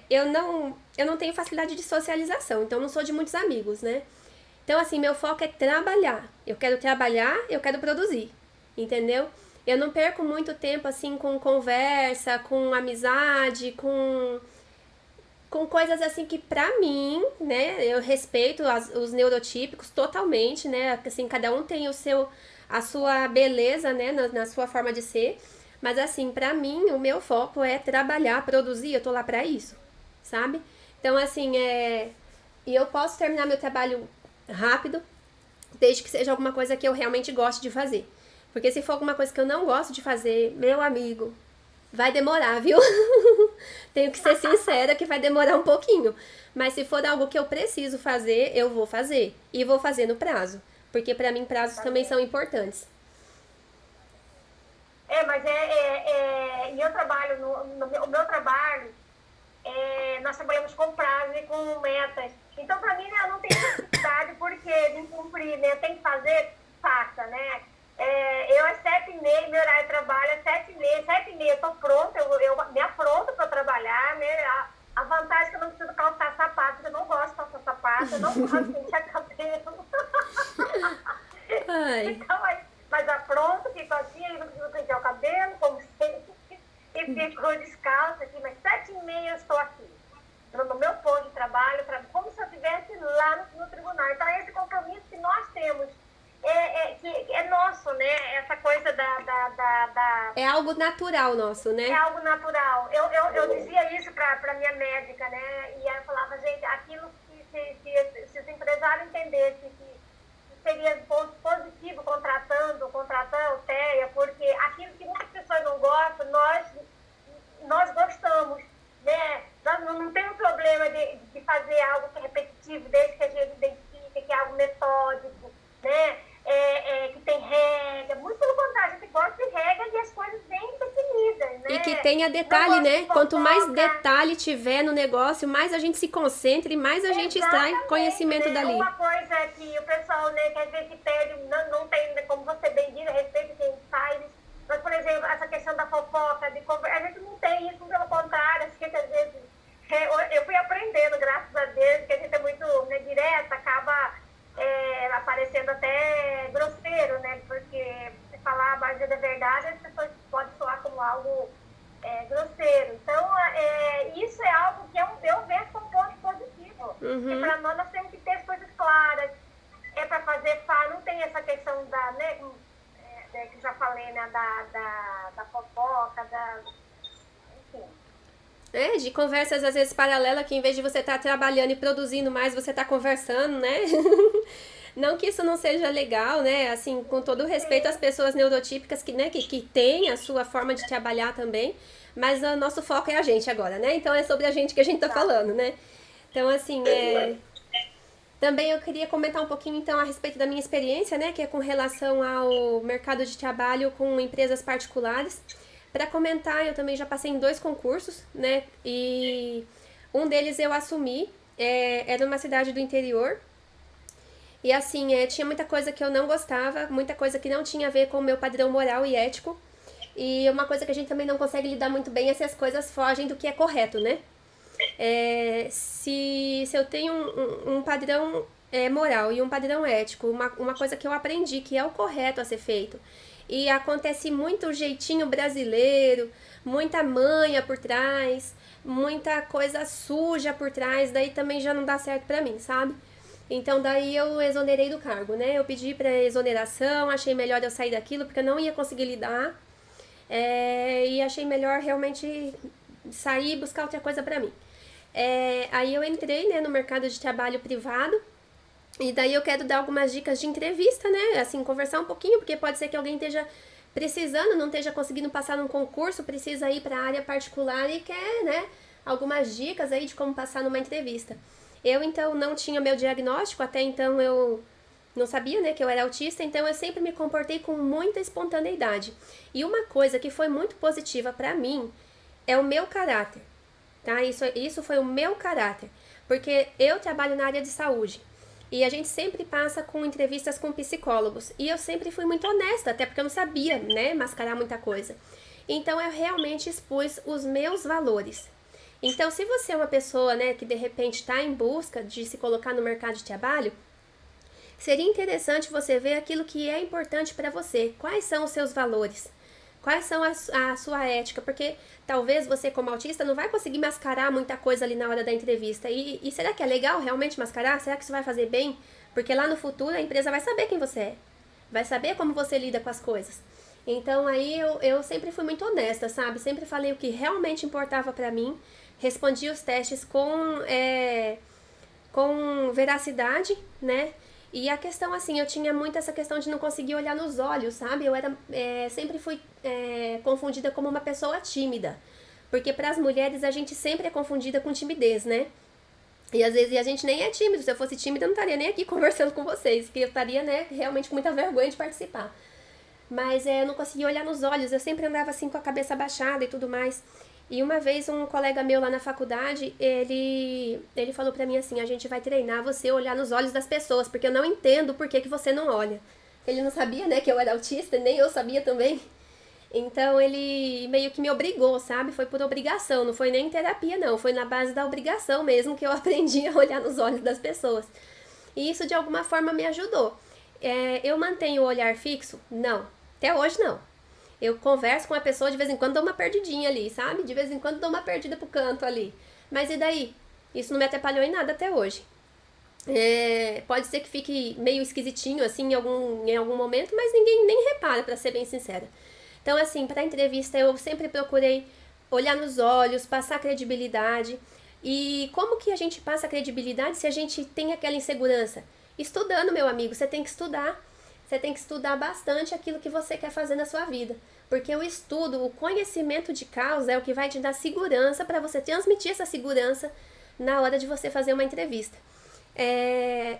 S1: eu não tenho facilidade de socialização, então eu não sou de muitos amigos, né? Então, assim, meu foco é trabalhar. Eu quero trabalhar, eu quero produzir, entendeu? Eu não perco muito tempo, assim, com conversa, com amizade, com coisas assim que pra mim, né, eu respeito os neurotípicos totalmente, né, assim, cada um tem a sua beleza, né, na sua forma de ser, mas assim, pra mim, o meu foco é trabalhar, produzir, eu tô lá pra isso, sabe? Então, assim, e eu posso terminar meu trabalho rápido, desde que seja alguma coisa que eu realmente goste de fazer, porque se for alguma coisa que eu não gosto de fazer, meu amigo, vai demorar, viu? Tenho que ser sincera que vai demorar um pouquinho. Mas se for algo que eu preciso fazer, eu vou fazer. E vou fazer no prazo. Porque pra mim prazos também são importantes.
S4: Mas e eu trabalho, o meu trabalho, nós trabalhamos com prazo e com metas. Então, pra mim, eu não tenho necessidade de cumprir, né? Eu tenho que fazer, faça, né? Eu às 7h30, meu horário de trabalho é 7h30, 7h30 eu tô pronta, eu me apronto para trabalhar, né? A vantagem é que eu não preciso calçar sapato, porque eu não gosto de calçar sapato, eu não gosto de pentear cabelo. Então, mas apronto, fico assim, eu não preciso pentear o cabelo, como sempre, e fico descalça aqui, mas 7h30 eu estou aqui, no meu posto de trabalho, como se eu estivesse lá no tribunal. Então, é esse compromisso que nós temos. Que é nosso, né? Essa coisa
S1: É algo natural nosso, né?
S4: É algo natural. Eu dizia isso para minha médica, né? E ela falava, gente, aquilo que se os empresários entendessem que seria positivo contratar o TEA, porque aquilo que muitas pessoas não gostam, nós gostamos, né? Nós não temos problema de fazer algo que é repetitivo, desde que a gente identifique que é algo metódico, né? Que tem regra, muito pelo contrário, a gente gosta de regras e as coisas bem definidas, né?
S1: E que tenha detalhe, né? Quanto mais detalhe tiver no negócio, mais a gente se concentra e mais a gente extrai conhecimento dali.
S4: Uma coisa que o pessoal, né, que às vezes pede, não tem, como você bem diz, a respeito de quem faz, mas, por exemplo, essa questão da fofoca, a gente não tem isso, pelo contrário, assim, que às vezes, eu fui aprendendo, graças a Deus, que a gente é muito, né, direta, acaba aparecendo até grosseiro, né? Porque se falar a base da verdade, as pessoas podem soar como algo grosseiro. Então, isso é algo que eu vejo como ponto positivo. E para nós temos que ter as coisas claras. Para fazer não tem essa questão né, que eu já falei, né? Da fofoca, enfim.
S1: De conversas às vezes paralelas, que em vez de você estar trabalhando e produzindo mais, você está conversando, né? Não que isso não seja legal, né? Assim, com todo o respeito às pessoas neurotípicas que, né, que têm a sua forma de trabalhar também, mas o nosso foco é a gente agora, né? Então é sobre a gente que a gente tá falando, né? Então, assim, também eu queria comentar um pouquinho, então, a respeito da minha experiência, né? Que é com relação ao mercado de trabalho com empresas particulares. Para comentar, eu também já passei em 2 concursos, né? E um deles eu assumi, era numa cidade do interior. E assim, tinha muita coisa que eu não gostava, muita coisa que não tinha a ver com o meu padrão moral e ético. E uma coisa que a gente também não consegue lidar muito bem é se as coisas fogem do que é correto, né? Se eu tenho um padrão moral e um padrão ético, uma coisa que eu aprendi que é o correto a ser feito, e acontece muito jeitinho brasileiro, muita manha por trás, muita coisa suja por trás, daí também já não dá certo pra mim, sabe? Então daí eu exonerei do cargo, né? Eu pedi pra exoneração, achei melhor eu sair daquilo, porque eu não ia conseguir lidar, e achei melhor realmente sair e buscar outra coisa pra mim. Aí eu entrei, né, no mercado de trabalho privado, e daí eu quero dar algumas dicas de entrevista, né, assim, conversar um pouquinho, porque pode ser que alguém esteja precisando, não esteja conseguindo passar num concurso, precisa ir para a área particular e quer, né, algumas dicas aí de como passar numa entrevista. Eu, então, não tinha meu diagnóstico, até então eu não sabia, né, que eu era autista, então eu sempre me comportei com muita espontaneidade. E uma coisa que foi muito positiva para mim é o meu caráter, tá? Isso foi o meu caráter, porque eu trabalho na área de saúde. E a gente sempre passa com entrevistas com psicólogos. E eu sempre fui muito honesta, até porque eu não sabia, né, mascarar muita coisa. Então eu realmente expus os meus valores. Então se você é uma pessoa, né, que de repente está em busca de se colocar no mercado de trabalho, seria interessante você ver aquilo que é importante para você. Quais são os seus valores? Quais são a sua ética? Porque talvez você, como autista, não vai conseguir mascarar muita coisa ali na hora da entrevista. E será que é legal realmente mascarar? Será que isso vai fazer bem? Porque lá no futuro a empresa vai saber quem você é. Vai saber como você lida com as coisas. Então aí eu sempre fui muito honesta, sabe? Sempre falei o que realmente importava pra mim. Respondi os testes com veracidade, né? E a questão, assim, eu tinha muito essa questão de não conseguir olhar nos olhos, sabe? Eu sempre fui confundida como uma pessoa tímida. Porque para as mulheres a gente sempre é confundida com timidez, né? E às vezes a gente nem é tímido. Se eu fosse tímida, eu não estaria nem aqui conversando com vocês. Porque eu estaria, né, realmente com muita vergonha de participar. Mas eu não conseguia olhar nos olhos. Eu sempre andava assim com a cabeça baixada e tudo mais. E uma vez um colega meu lá na faculdade, ele falou pra mim assim, a gente vai treinar você a olhar nos olhos das pessoas, porque eu não entendo por que você não olha. Ele não sabia, né, que eu era autista, nem eu sabia também. Então ele meio que me obrigou, sabe? Foi por obrigação, não foi nem em terapia não, foi na base da obrigação mesmo que eu aprendi a olhar nos olhos das pessoas. E isso de alguma forma me ajudou. Eu mantenho o olhar fixo? Não, até hoje não. Eu converso com a pessoa, de vez em quando dou uma perdidinha ali, sabe? De vez em quando dou uma perdida pro canto ali. Mas e daí? Isso não me atrapalhou em nada até hoje. Pode ser que fique meio esquisitinho, assim, em algum momento, mas ninguém nem repara, pra ser bem sincera. Então, assim, pra entrevista eu sempre procurei olhar nos olhos, passar credibilidade. E como que a gente passa credibilidade se a gente tem aquela insegurança? Estudando, meu amigo, você tem que estudar. Você tem que estudar bastante aquilo que você quer fazer na sua vida. Porque o estudo, o conhecimento de causa é o que vai te dar segurança para você transmitir essa segurança na hora de você fazer uma entrevista.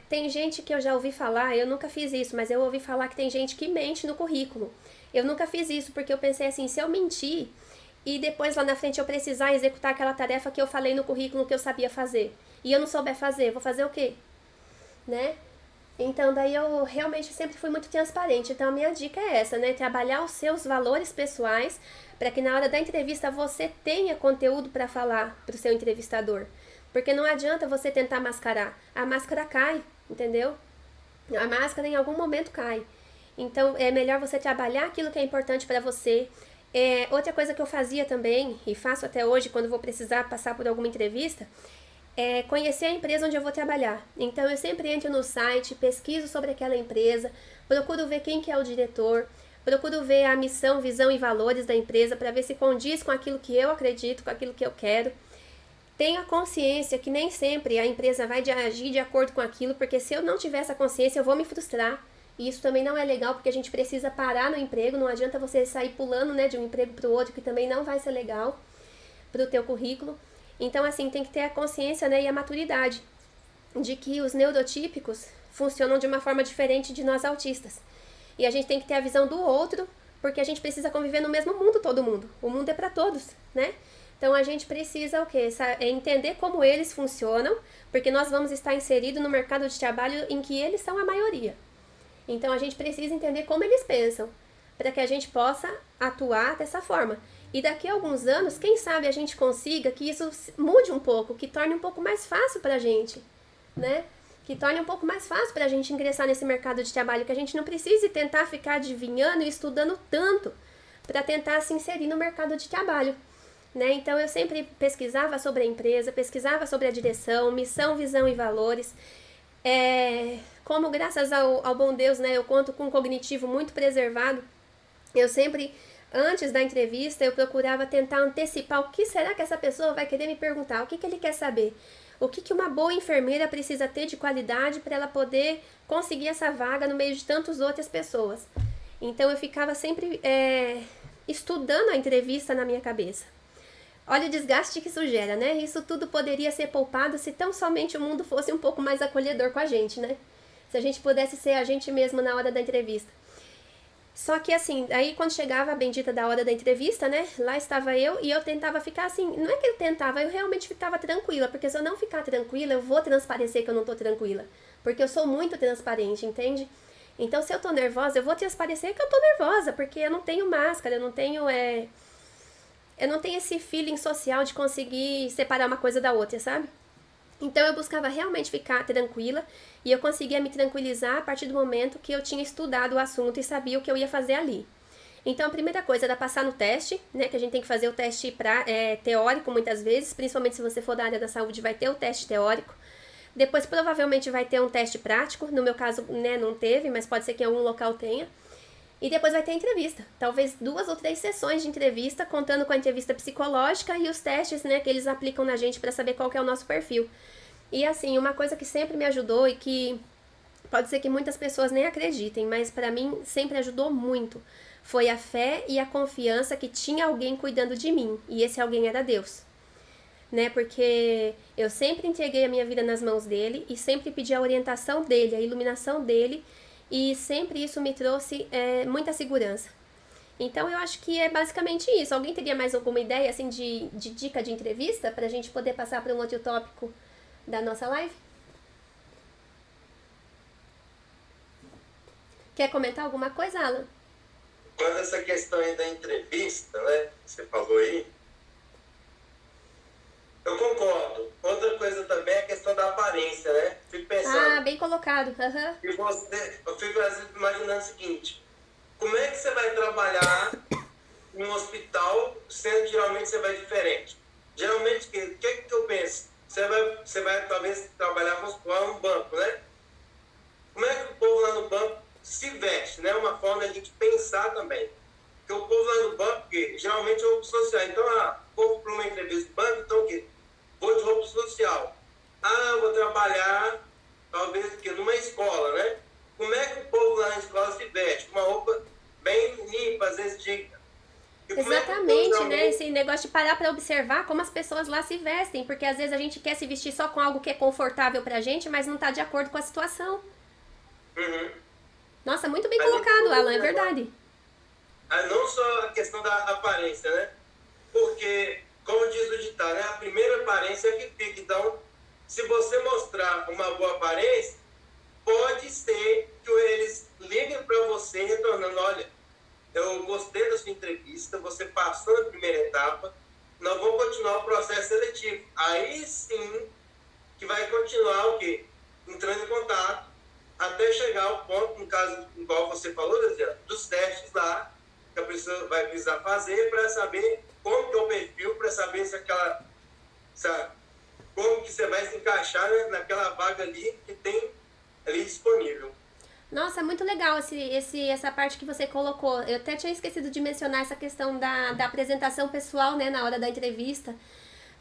S1: Tem gente que eu já ouvi falar, eu nunca fiz isso, mas eu ouvi falar que tem gente que mente no currículo. Eu nunca fiz isso porque eu pensei assim, se eu mentir e depois lá na frente eu precisar executar aquela tarefa que eu falei no currículo que eu sabia fazer e eu não souber fazer, vou fazer o quê? Né? Então, daí eu realmente sempre fui muito transparente. Então, a minha dica é essa, né? Trabalhar os seus valores pessoais para que na hora da entrevista você tenha conteúdo para falar para o seu entrevistador. Porque não adianta você tentar mascarar. A máscara cai, entendeu? A máscara em algum momento cai. Então, é melhor você trabalhar aquilo que é importante para você. Outra coisa que eu fazia também, e faço até hoje quando vou precisar passar por alguma entrevista, conhecer a empresa onde eu vou trabalhar. Então eu sempre entro no site, pesquiso sobre aquela empresa, procuro ver quem que é o diretor, procuro ver a missão, visão e valores da empresa para ver se condiz com aquilo que eu acredito, com aquilo que eu quero. Tenha consciência que nem sempre a empresa vai agir de acordo com aquilo, porque se eu não tiver essa consciência eu vou me frustrar. E isso também não é legal, porque a gente precisa parar no emprego, não adianta você sair pulando, né, de um emprego para o outro, que também não vai ser legal para o teu currículo. Então, assim, tem que ter a consciência, né, e a maturidade de que os neurotípicos funcionam de uma forma diferente de nós autistas. E a gente tem que ter a visão do outro porque a gente precisa conviver no mesmo mundo, todo mundo. O mundo é para todos, né? Então a gente precisa o quê? Entender como eles funcionam, porque nós vamos estar inseridos no mercado de trabalho em que eles são a maioria. Então a gente precisa entender como eles pensam, para que a gente possa atuar dessa forma. E daqui a alguns anos, quem sabe a gente consiga que isso mude um pouco, que torne um pouco mais fácil para a gente, né? Que torne um pouco mais fácil para a gente ingressar nesse mercado de trabalho, que a gente não precise tentar ficar adivinhando e estudando tanto para tentar se inserir no mercado de trabalho. Né? Então eu sempre pesquisava sobre a empresa, pesquisava sobre a direção, missão, visão e valores. Como graças ao bom Deus, né, eu conto com um cognitivo muito preservado, eu sempre, antes da entrevista, eu procurava tentar antecipar o que será que essa pessoa vai querer me perguntar, o que ele quer saber, o que uma boa enfermeira precisa ter de qualidade para ela poder conseguir essa vaga no meio de tantas outras pessoas. Então eu ficava sempre estudando a entrevista na minha cabeça. Olha o desgaste que isso gera, né? Isso tudo poderia ser poupado se tão somente o mundo fosse um pouco mais acolhedor com a gente, né? Se a gente pudesse ser a gente mesmo na hora da entrevista. Só que assim, aí quando chegava a bendita da hora da entrevista, né? Lá estava eu e eu tentava ficar assim, não é que eu tentava, eu realmente ficava tranquila, porque se eu não ficar tranquila, eu vou transparecer que eu não tô tranquila. Porque eu sou muito transparente, entende? Então se eu tô nervosa, eu vou transparecer que eu tô nervosa, porque eu não tenho máscara, eu não tenho esse feeling social de conseguir separar uma coisa da outra, sabe? Então eu buscava realmente ficar tranquila e eu conseguia me tranquilizar a partir do momento que eu tinha estudado o assunto e sabia o que eu ia fazer ali. Então a primeira coisa era passar no teste, né? Que a gente tem que fazer o teste teórico muitas vezes, principalmente se você for da área da saúde, vai ter o teste teórico. Depois provavelmente vai ter um teste prático, no meu caso, né, não teve, mas pode ser que em algum local tenha. E depois vai ter entrevista, talvez 2 ou 3 sessões de entrevista, contando com a entrevista psicológica e os testes, né, que eles aplicam na gente para saber qual que é o nosso perfil. E assim, uma coisa que sempre me ajudou e que pode ser que muitas pessoas nem acreditem, mas para mim sempre ajudou muito, foi a fé e a confiança que tinha alguém cuidando de mim, e esse alguém era Deus. Né, porque eu sempre entreguei a minha vida nas mãos dele e sempre pedi a orientação dele, a iluminação dele, e sempre isso me trouxe muita segurança. Então eu acho que é basicamente isso. Alguém teria mais alguma ideia assim de dica de entrevista para a gente poder passar para um outro tópico da nossa live? Quer comentar alguma coisa, Alan?
S2: Quando essa questão aí da entrevista, né, você falou aí, eu concordo. Outra coisa também é a questão da aparência, né? Fico pensando.
S1: Bem colocado. Uhum.
S2: Eu fico às vezes imaginando o seguinte: como é que você vai trabalhar em um hospital sendo que geralmente você vai diferente? Geralmente, o que eu penso? Você vai talvez trabalhar, vamos supor, um banco, né? Como é que o povo lá no banco se veste, né? Uma forma da gente pensar também. Porque o povo lá no banco, porque geralmente é roupa social. Então, o povo para uma entrevista do banco, então o quê? Vou de roupa social. Vou trabalhar, talvez, numa escola, né? Como é que o povo lá na escola se veste? Com uma roupa bem limpa, às vezes digna.
S1: Exatamente, né? Esse negócio de parar para observar como as pessoas lá se vestem, porque às vezes a gente quer se vestir só com algo que é confortável pra gente, mas não tá de acordo com a situação.
S2: Uhum.
S1: Nossa, muito bem colocado, Alan, é verdade.
S2: Não só a questão da aparência, né? Porque, como diz o ditado, né? A primeira aparência é que fica. Então, se você mostrar uma boa aparência, pode ser que eles liguem para você retornando: olha, eu gostei da sua entrevista, você passou na primeira etapa, nós vamos continuar o processo seletivo. Aí sim que vai continuar o quê? Entrando em contato, até chegar ao ponto, no caso, igual você falou, dos testes lá, que a pessoa vai precisar fazer para saber como que é o perfil, para saber se como que você vai se encaixar, né, naquela vaga ali que tem ali disponível.
S1: Nossa, muito legal essa parte que você colocou. Eu até tinha esquecido de mencionar essa questão da apresentação pessoal, né, na hora da entrevista.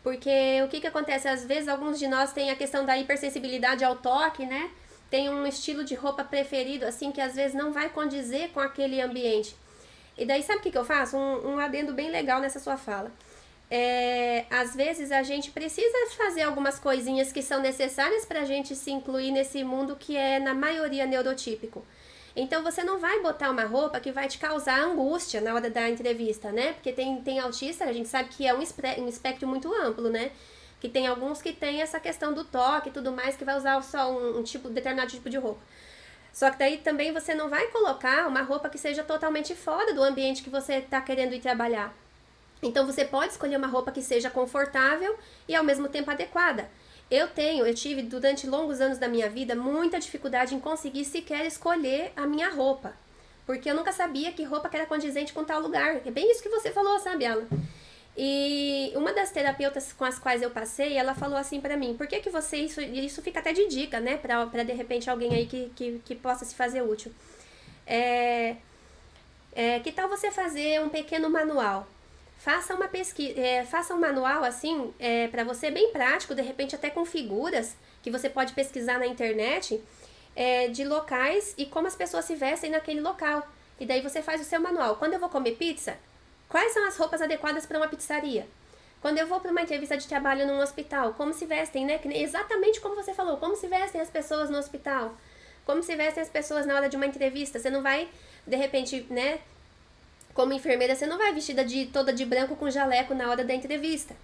S1: Porque o que acontece? Às vezes, alguns de nós têm a questão da hipersensibilidade ao toque, né? Tem um estilo de roupa preferido, assim, que às vezes não vai condizer com aquele ambiente. E daí, sabe o que eu faço? Um adendo bem legal nessa sua fala. Às vezes a gente precisa fazer algumas coisinhas que são necessárias para a gente se incluir nesse mundo que é na maioria neurotípico. Então você não vai botar uma roupa que vai te causar angústia na hora da entrevista, né? Porque tem autista, a gente sabe que é um espectro muito amplo, né? Que tem alguns que tem essa questão do toque e tudo mais, que vai usar só determinado tipo de roupa. Só que daí também você não vai colocar uma roupa que seja totalmente fora do ambiente que você está querendo ir trabalhar. Então você pode escolher uma roupa que seja confortável e ao mesmo tempo adequada. Eu tive durante longos anos da minha vida muita dificuldade em conseguir sequer escolher a minha roupa. Porque eu nunca sabia que roupa que era condizente com tal lugar. É bem isso que você falou, sabe, Alan? E uma das terapeutas com as quais eu passei, ela falou assim pra mim, por que você, isso fica até de dica, né, pra de repente alguém aí que possa se fazer útil. Que tal você fazer um pequeno manual? Faça uma pesquisa, faça um manual assim, para você bem prático, de repente até com figuras que você pode pesquisar na internet, de locais e como as pessoas se vestem naquele local. E daí você faz o seu manual. Quando eu vou comer pizza, quais são as roupas adequadas para uma pizzaria? Quando eu vou para uma entrevista de trabalho num hospital, como se vestem, né? Exatamente como você falou, como se vestem as pessoas no hospital? Como se vestem as pessoas na hora de uma entrevista? Você não vai, de repente, né? Como enfermeira, você não vai vestida toda de branco com jaleco na hora da entrevista.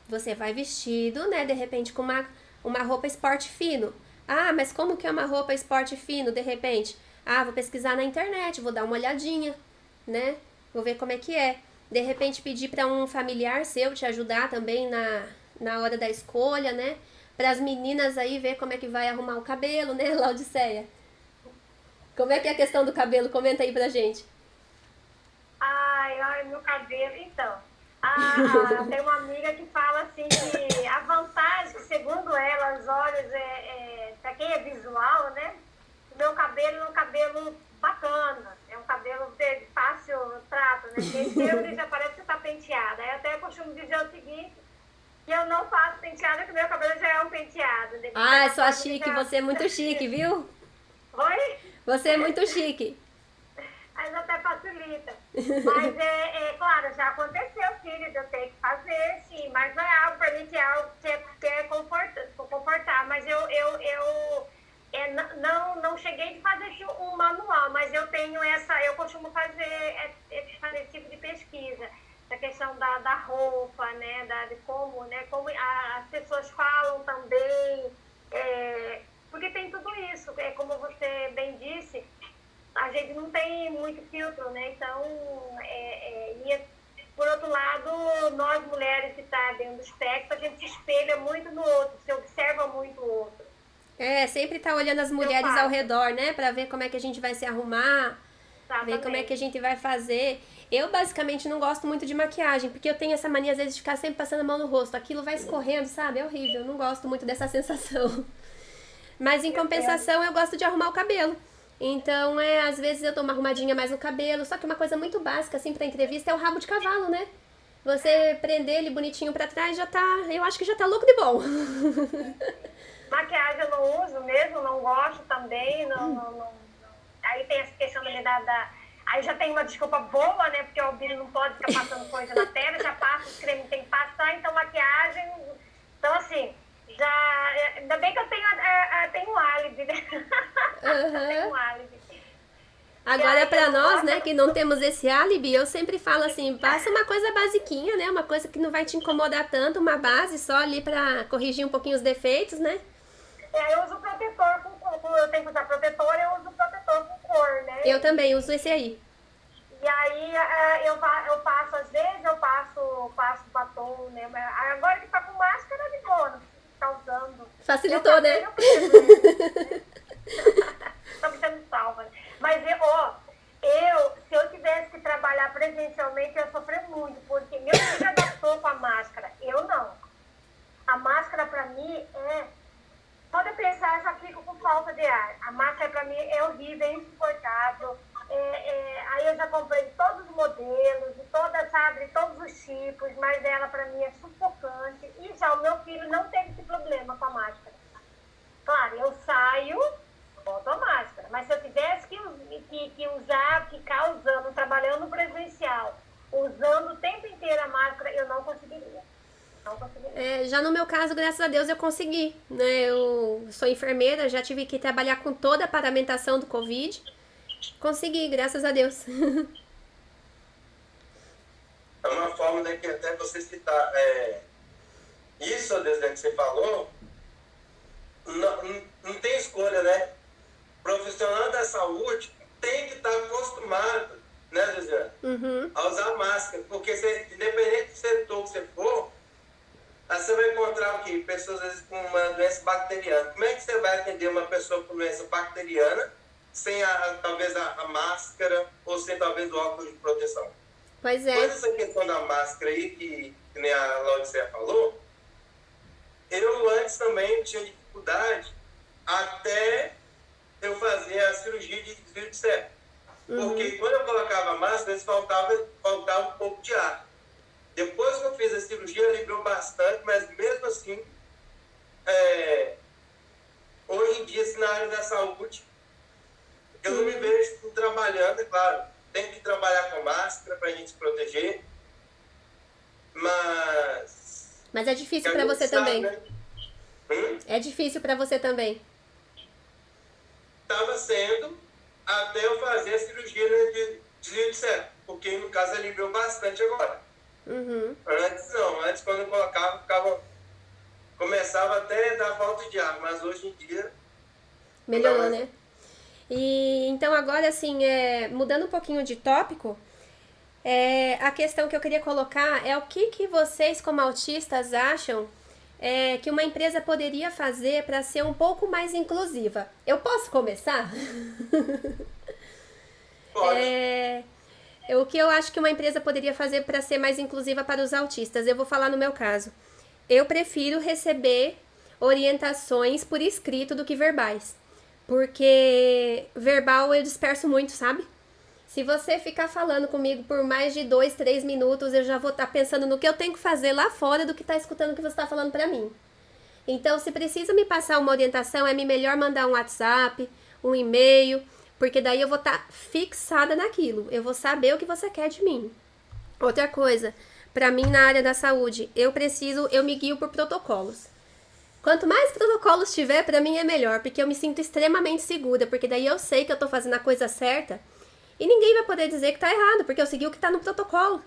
S1: Você vai vestido, né, de repente, com uma roupa esporte fino. Ah, mas como que é uma roupa esporte fino, de repente? Ah, vou pesquisar na internet, vou dar uma olhadinha, né? Vou ver como é que é. De repente, pedir para um familiar seu te ajudar também na hora da escolha, né? Para as meninas aí ver como é que vai arrumar o cabelo, né, Laudiceia? Como é que é a questão do cabelo? Comenta aí pra gente.
S4: Ai, meu cabelo. Então, tem uma amiga que fala assim que a vantagem, segundo ela, os olhos, para quem é visual, né? O meu cabelo é um cabelo bacana, é um cabelo de fácil trato, né? Porque ele já parece que tá penteado. Aí até eu costumo dizer o seguinte, que eu não faço penteado, que meu cabelo já é um penteado.
S1: Ah, só chique, você é muito chique, viu?
S4: Oi?
S1: Você é muito chique.
S4: Mas até facilita. Mas claro, já aconteceu, filho, de eu ter que fazer, sim, mas não é algo para mim que é algo que é confortar. Mas eu não cheguei de fazer um manual, mas eu tenho eu costumo fazer esse tipo de pesquisa, da questão da roupa, né, de como, né, como as pessoas falam também, porque tem tudo isso, como você bem disse, a gente não tem muito filtro, né? Então, por outro lado, nós mulheres que estão dentro do espectro, a gente se espelha muito no outro, se observa muito o outro.
S1: Sempre tá olhando as mulheres ao redor, né? Pra ver como é que a gente vai se arrumar, ver como é que a gente vai fazer. Eu, basicamente, não gosto muito de maquiagem, porque eu tenho essa mania, às vezes, de ficar sempre passando a mão no rosto. Aquilo vai escorrendo, sabe? É horrível, eu não gosto muito dessa sensação. Mas, em compensação, eu gosto de arrumar o cabelo. Então, às vezes eu dou uma arrumadinha mais no cabelo, só que uma coisa muito básica, assim, pra entrevista é o rabo de cavalo, né? Você prender ele bonitinho pra trás, eu acho que já tá louco de bom.
S4: Maquiagem eu não uso mesmo, não gosto também, não. Aí tem essa questão aí já tem uma desculpa boa, né? Porque o Albino não pode ficar passando coisa na tela, já passa os cremes, tem que passar, então maquiagem. Então, assim, ainda bem que eu tenho um álibi, né? Tenho um álibi.
S1: Agora, pra nós, né, que não temos esse álibi, eu sempre falo assim, passa uma coisa basiquinha, né? Uma coisa que não vai te incomodar tanto, uma base só ali pra corrigir um pouquinho os defeitos, né?
S4: Eu uso protetor com cor, eu tenho que usar protetor, eu uso protetor com cor, né?
S1: Eu também uso esse aí.
S4: E aí eu passo, às vezes eu passo batom, né? Agora que tá com máscara, de boa, não precisa ficar usando.
S1: Facilitou, né?
S4: Tá me sendo salva, né? Mas se eu tivesse que trabalhar presencialmente, eu ia sofrer muito, porque meu filho se adaptou com a máscara. Eu não. A máscara pra mim pode pensar, eu já fico com falta de ar. A máscara pra mim é horrível, é insuportável. Aí eu já comprei todos os modelos, todos os tipos, mas ela pra mim é sufocante. E já o meu filho não teve esse problema com a máscara. Claro, eu saio, boto a máscara, mas se eu tivesse que usar, ficar usando, trabalhando presencial, usando o tempo inteiro a máscara, eu não conseguiria.
S1: Já no meu caso, graças a Deus, eu consegui, né? Eu sou enfermeira, já tive que trabalhar com toda a paramentação do Covid. Consegui, graças a Deus.
S2: É uma forma, né, que até você citar isso, desde que você falou, não tem escolha, né? Profissional da saúde tem que estar acostumado, né, Luciana, a usar máscara, porque independente do setor que você for, aí você vai encontrar o quê? Pessoas, às vezes, com uma doença bacteriana. Como é que você vai atender uma pessoa com doença bacteriana sem, talvez, a máscara ou sem, talvez, o óculos de proteção?
S1: Pois é.
S2: Quando essa questão da máscara aí, que nem a Laudicea falou, eu antes também tinha dificuldade até eu fazer a cirurgia de desvio de septo. Porque quando eu colocava a máscara, eles faltava um pouco de ar. Depois que eu fiz a cirurgia, liberou bastante, mas mesmo assim, hoje em dia, assim, na área da saúde, eu não me vejo trabalhando, é claro, tem que trabalhar com máscara para a gente se proteger,
S1: Mas é difícil para você também. Né? É difícil para você também.
S2: Estava sendo até eu fazer a cirurgia, né, de desvio de septo, porque no caso aliviou bastante agora. Antes não, antes quando eu colocava, começava até a dar falta de ar, mas hoje em dia...
S1: Melhorou, né? E então agora, assim, mudando um pouquinho de tópico, a questão que eu queria colocar é o que vocês, como autistas, acham que uma empresa poderia fazer para ser um pouco mais inclusiva. Eu posso começar?
S2: Pode.
S1: O que eu acho que uma empresa poderia fazer para ser mais inclusiva para os autistas? Eu vou falar no meu caso. Eu prefiro receber orientações por escrito do que verbais. Porque verbal eu disperso muito, sabe? Se você ficar falando comigo por mais de 2, 3 minutos, eu já vou estar pensando no que eu tenho que fazer lá fora do que estar escutando o que você está falando para mim. Então, se precisa me passar uma orientação, é melhor mandar um WhatsApp, um e-mail, porque daí eu vou estar fixada naquilo. Eu vou saber o que você quer de mim. Outra coisa, para mim na área da saúde, eu me guio por protocolos. Quanto mais protocolos tiver, para mim é melhor, porque eu me sinto extremamente segura, porque daí eu sei que eu tô fazendo a coisa certa e ninguém vai poder dizer que tá errado, porque eu segui o que tá no protocolo,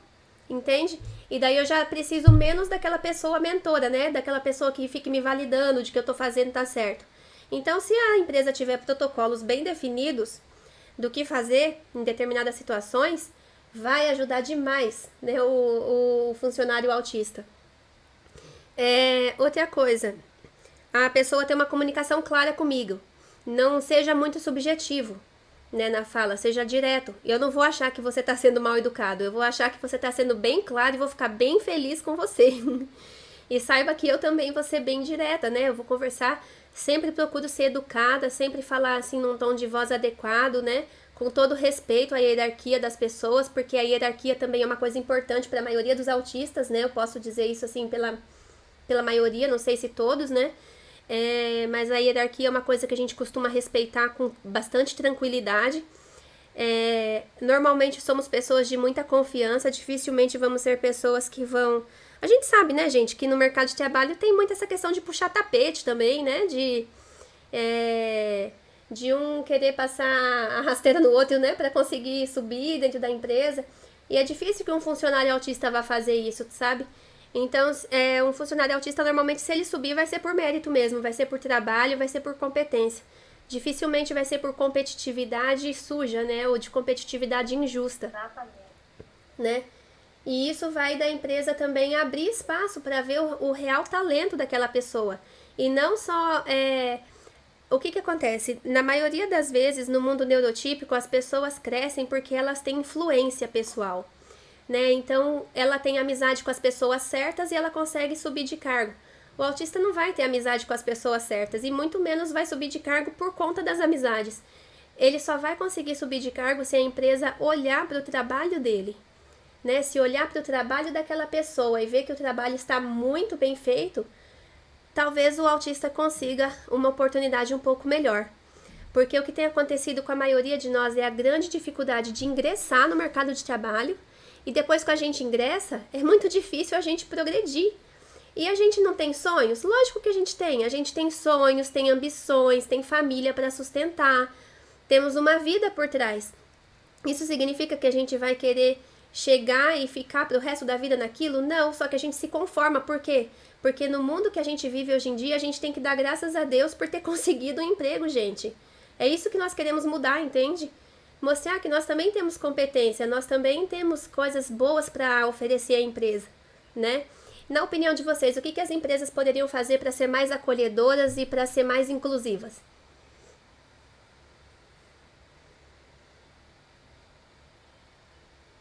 S1: entende? E daí eu já preciso menos daquela pessoa mentora, né? Daquela pessoa que fique me validando de que eu tô fazendo tá certo. Então, se a empresa tiver protocolos bem definidos do que fazer em determinadas situações, vai ajudar demais, né, o funcionário autista. Outra coisa, a pessoa ter uma comunicação clara comigo. Não seja muito subjetivo, né, na fala, seja direto. Eu não vou achar que você está sendo mal educado, eu vou achar que você está sendo bem claro e vou ficar bem feliz com você. E saiba que eu também vou ser bem direta, né? Eu vou conversar, sempre procuro ser educada, sempre falar assim num tom de voz adequado, né? Com todo respeito à hierarquia das pessoas, porque a hierarquia também é uma coisa importante para a maioria dos autistas, né? Eu posso dizer isso assim pela maioria, não sei se todos, né? Mas a hierarquia é uma coisa que a gente costuma respeitar com bastante tranquilidade. Normalmente somos pessoas de muita confiança, dificilmente vamos ser pessoas que vão... A gente sabe, né, gente, que no mercado de trabalho tem muito essa questão de puxar tapete também, né, de um querer passar a rasteira no outro, né, para conseguir subir dentro da empresa. E é difícil que um funcionário autista vá fazer isso, sabe? Então, um funcionário autista, normalmente, se ele subir, vai ser por mérito mesmo, vai ser por trabalho, vai ser por competência. Dificilmente vai ser por competitividade suja, né, ou de competitividade injusta.
S4: Exatamente.
S1: Né? E isso vai da empresa também abrir espaço para ver o real talento daquela pessoa. E não só... O que acontece? Na maioria das vezes, no mundo neurotípico, as pessoas crescem porque elas têm influência pessoal. Né? Então, ela tem amizade com as pessoas certas e ela consegue subir de cargo. O autista não vai ter amizade com as pessoas certas e muito menos vai subir de cargo por conta das amizades. Ele só vai conseguir subir de cargo se a empresa olhar para o trabalho dele. Né? Se olhar para o trabalho daquela pessoa e ver que o trabalho está muito bem feito, talvez o autista consiga uma oportunidade um pouco melhor. Porque o que tem acontecido com a maioria de nós é a grande dificuldade de ingressar no mercado de trabalho. E depois que a gente ingressa, é muito difícil a gente progredir. E a gente não tem sonhos? Lógico que a gente tem. A gente tem sonhos, tem ambições, tem família para sustentar, temos uma vida por trás. Isso significa que a gente vai querer chegar e ficar pro resto da vida naquilo? Não, só que a gente se conforma. Por quê? Porque no mundo que a gente vive hoje em dia, a gente tem que dar graças a Deus por ter conseguido um emprego, gente. É isso que nós queremos mudar, entende? Mostrar que nós também temos competência, nós também temos coisas boas para oferecer à empresa, né? Na opinião de vocês, o que as empresas poderiam fazer para ser mais acolhedoras e para ser mais inclusivas?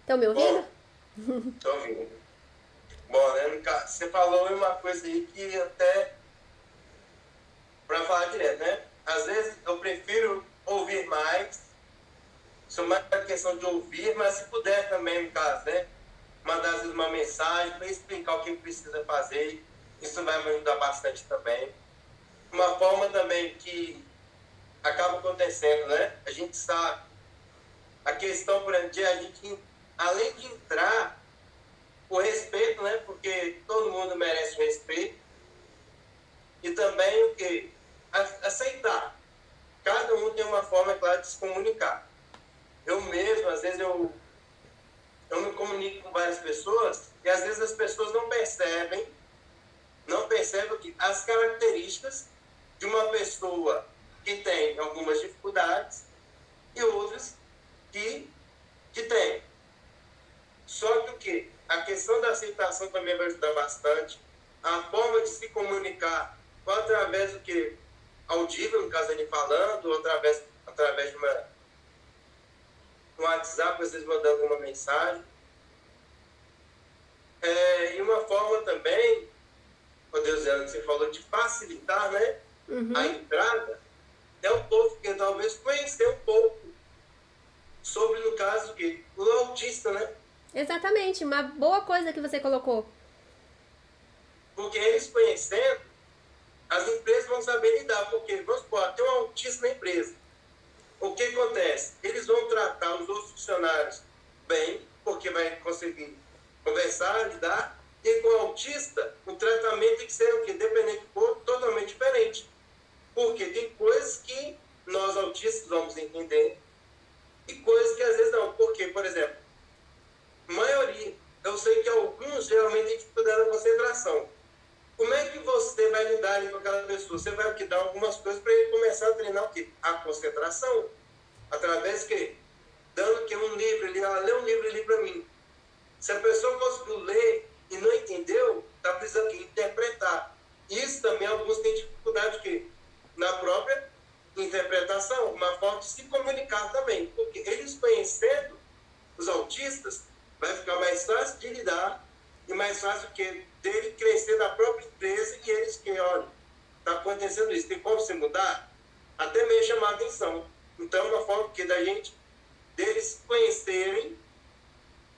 S1: Estão me ouvindo?
S2: Estou ouvindo. Bom, né, você falou uma coisa aí que até, para falar direto, né? Às vezes eu prefiro ouvir mais, sou mais a questão de ouvir, mas se puder também, no caso, né? Mandar às vezes uma mensagem para explicar o que precisa fazer, isso vai me ajudar bastante também. Uma forma também que acaba acontecendo, né? A gente sabe, a questão, por exemplo, de a gente, além de entrar, o respeito, né? Porque todo mundo merece o respeito. E também o quê? Aceitar. Cada um tem uma forma, claro, de se comunicar. Eu mesmo, às vezes, eu me comunico com várias pessoas e às vezes as pessoas não percebem que as características de uma pessoa que tem algumas dificuldades e outras que tem. Só que o quê? A questão da aceitação também vai ajudar bastante. A forma de se comunicar, ou através do que? Audível, no caso ele falando, ou através de um WhatsApp, às vezes mandando uma mensagem. E uma forma também, Deus, você falou de facilitar, né? A entrada, é um pouco, que talvez conhecer um pouco sobre, no caso, o autista, né?
S1: Exatamente, uma boa coisa que você colocou.
S2: Porque eles conhecendo, as empresas vão saber lidar, porque, vamos supor, tem um autista na empresa. O que acontece? Eles vão tratar os outros funcionários bem, porque vai conseguir conversar, lidar, e com o autista, o tratamento tem que ser o quê? Dependente do corpo, totalmente diferente. Porque tem coisas que nós autistas vamos entender e coisas que às vezes não. Porque, por exemplo, maioria, eu sei que alguns geralmente têm dificuldade na concentração. Como é que você vai lidar com aquela pessoa? Você vai dar algumas coisas para ele começar a treinar o quê? A concentração. Através que dando que um livro, ele lê um livro ali para mim. Se a pessoa conseguiu ler e não entendeu, está precisando interpretar. Isso também alguns têm dificuldade que na própria interpretação, uma forma de se comunicar também. Porque eles conhecendo os autistas, vai ficar mais fácil de lidar e mais fácil que dele crescer na própria empresa e eles que, olha, está acontecendo isso, tem como se mudar? Até meio chamar a atenção. Então, é uma forma que da gente, deles conhecerem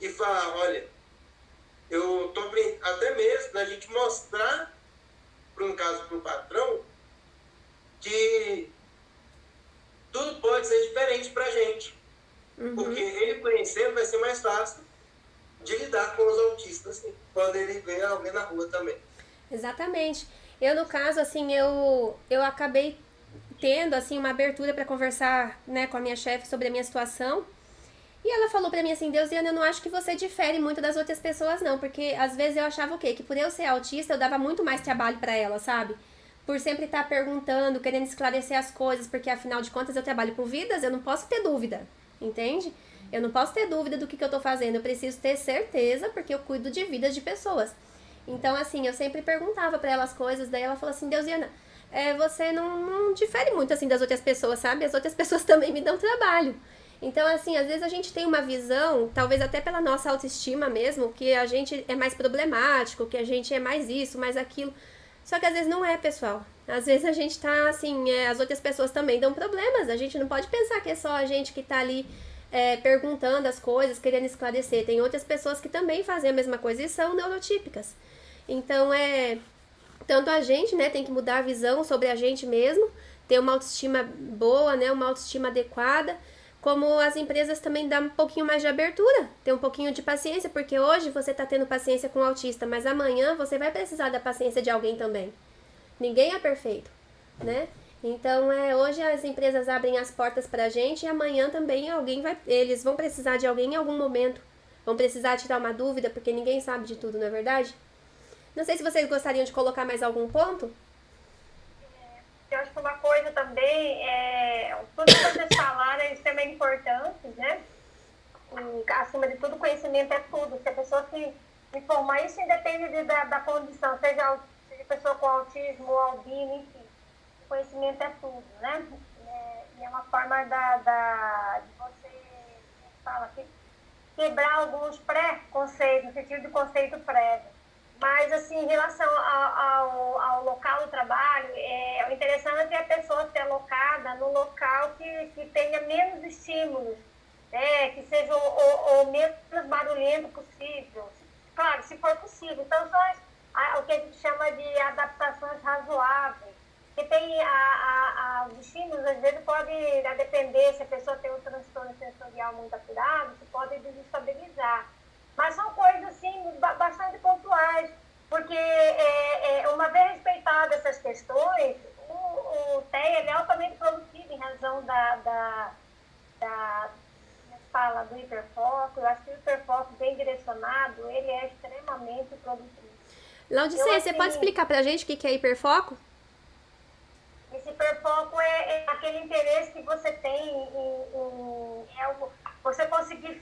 S2: e falar, olha, eu estou até mesmo da gente mostrar, para um caso, para o patrão, que tudo pode ser diferente para a gente. Porque ele conhecendo vai ser mais fácil de lidar com os autistas quando ele vê alguém na rua também.
S1: Exatamente. Eu, no caso, assim, eu acabei tendo, assim, uma abertura para conversar, né, com a minha chefe sobre a minha situação. E ela falou pra mim assim, Deusiana, eu não acho que você difere muito das outras pessoas, não. Porque, às vezes, eu achava o quê? Que por eu ser autista, eu dava muito mais trabalho pra ela, sabe? Por sempre estar perguntando, querendo esclarecer as coisas. Porque, afinal de contas, eu trabalho com vidas, eu não posso ter dúvida. Entende? Eu não posso ter dúvida do que eu tô fazendo. Eu preciso ter certeza, porque eu cuido de vidas de pessoas. Então, assim, eu sempre perguntava pra ela as coisas. Daí ela falou assim, Deusiana, você não difere muito, assim, das outras pessoas, sabe? As outras pessoas também me dão trabalho. Então, assim, às vezes a gente tem uma visão, talvez até pela nossa autoestima mesmo, que a gente é mais problemático, que a gente é mais isso, mais aquilo. Só que às vezes não é, pessoal. Às vezes a gente tá, assim, as outras pessoas também dão problemas. A gente não pode pensar que é só a gente que tá ali perguntando as coisas, querendo esclarecer. Tem outras pessoas que também fazem a mesma coisa e são neurotípicas. Então, tanto a gente, né, tem que mudar a visão sobre a gente mesmo, ter uma autoestima boa, né, uma autoestima adequada, como as empresas também dão um pouquinho mais de abertura, ter um pouquinho de paciência, porque hoje você está tendo paciência com o autista, mas amanhã você vai precisar da paciência de alguém também. Ninguém é perfeito, né? Então, hoje as empresas abrem as portas pra gente e amanhã também eles vão precisar de alguém em algum momento. Vão precisar tirar uma dúvida, porque ninguém sabe de tudo, não é verdade? Não sei se vocês gostariam de colocar mais algum ponto.
S4: Eu acho que uma coisa também tudo que vocês falaram é extremamente importante, né? E, acima de tudo, conhecimento é tudo. Se a pessoa se informar, isso independe da condição, seja pessoa com autismo ou albino, enfim. Conhecimento é tudo, né? E é uma forma de você, quebrar alguns pré-conceitos, no sentido de conceito prévio. Mas, assim, em relação ao local do trabalho, o interessante é a pessoa ser alocada no local que tenha menos estímulos, que seja o menos barulhento possível. Claro, se for possível. Então, são o que a gente chama de adaptações razoáveis. Que tem os estímulos, às vezes, pode, a depender se a pessoa tem um transtorno sensorial muito apurado, se pode desestabilizar. Mas são coisas, assim, bastante pontuais, porque uma vez respeitadas essas questões, o TEA é altamente produtivo em razão do hiperfoco. Eu acho que o hiperfoco bem direcionado, ele é extremamente produtivo.
S1: Laudiceia, você pode explicar pra gente o que é hiperfoco?
S4: Esse hiperfoco é aquele interesse que você tem você conseguir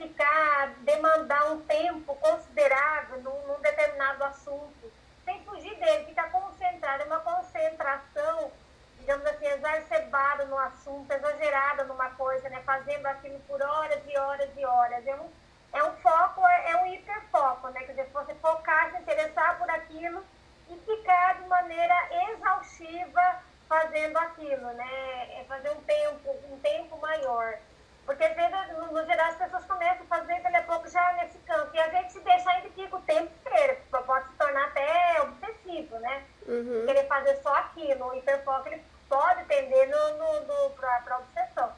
S4: demandar um tempo considerável num determinado assunto, sem fugir dele, ficar concentrado, é uma concentração, digamos assim, exacerbada no assunto, exagerada numa coisa, né? Fazendo aquilo por horas e horas e horas. É um foco, é um hiperfoco, né? Quer dizer, você focar, se interessar por aquilo e ficar de maneira exaustiva fazendo aquilo, né? Fazer um tempo maior. Porque, às vezes, no geral, as pessoas começam a fazer, daqui a pouco, já nesse campo. E a gente, se deixar, ainda fica o tempo inteiro. Pode se tornar até obsessivo, né?
S1: Uhum.
S4: Querer fazer só aquilo. O hiperfoco, ele pode tender para obsessão.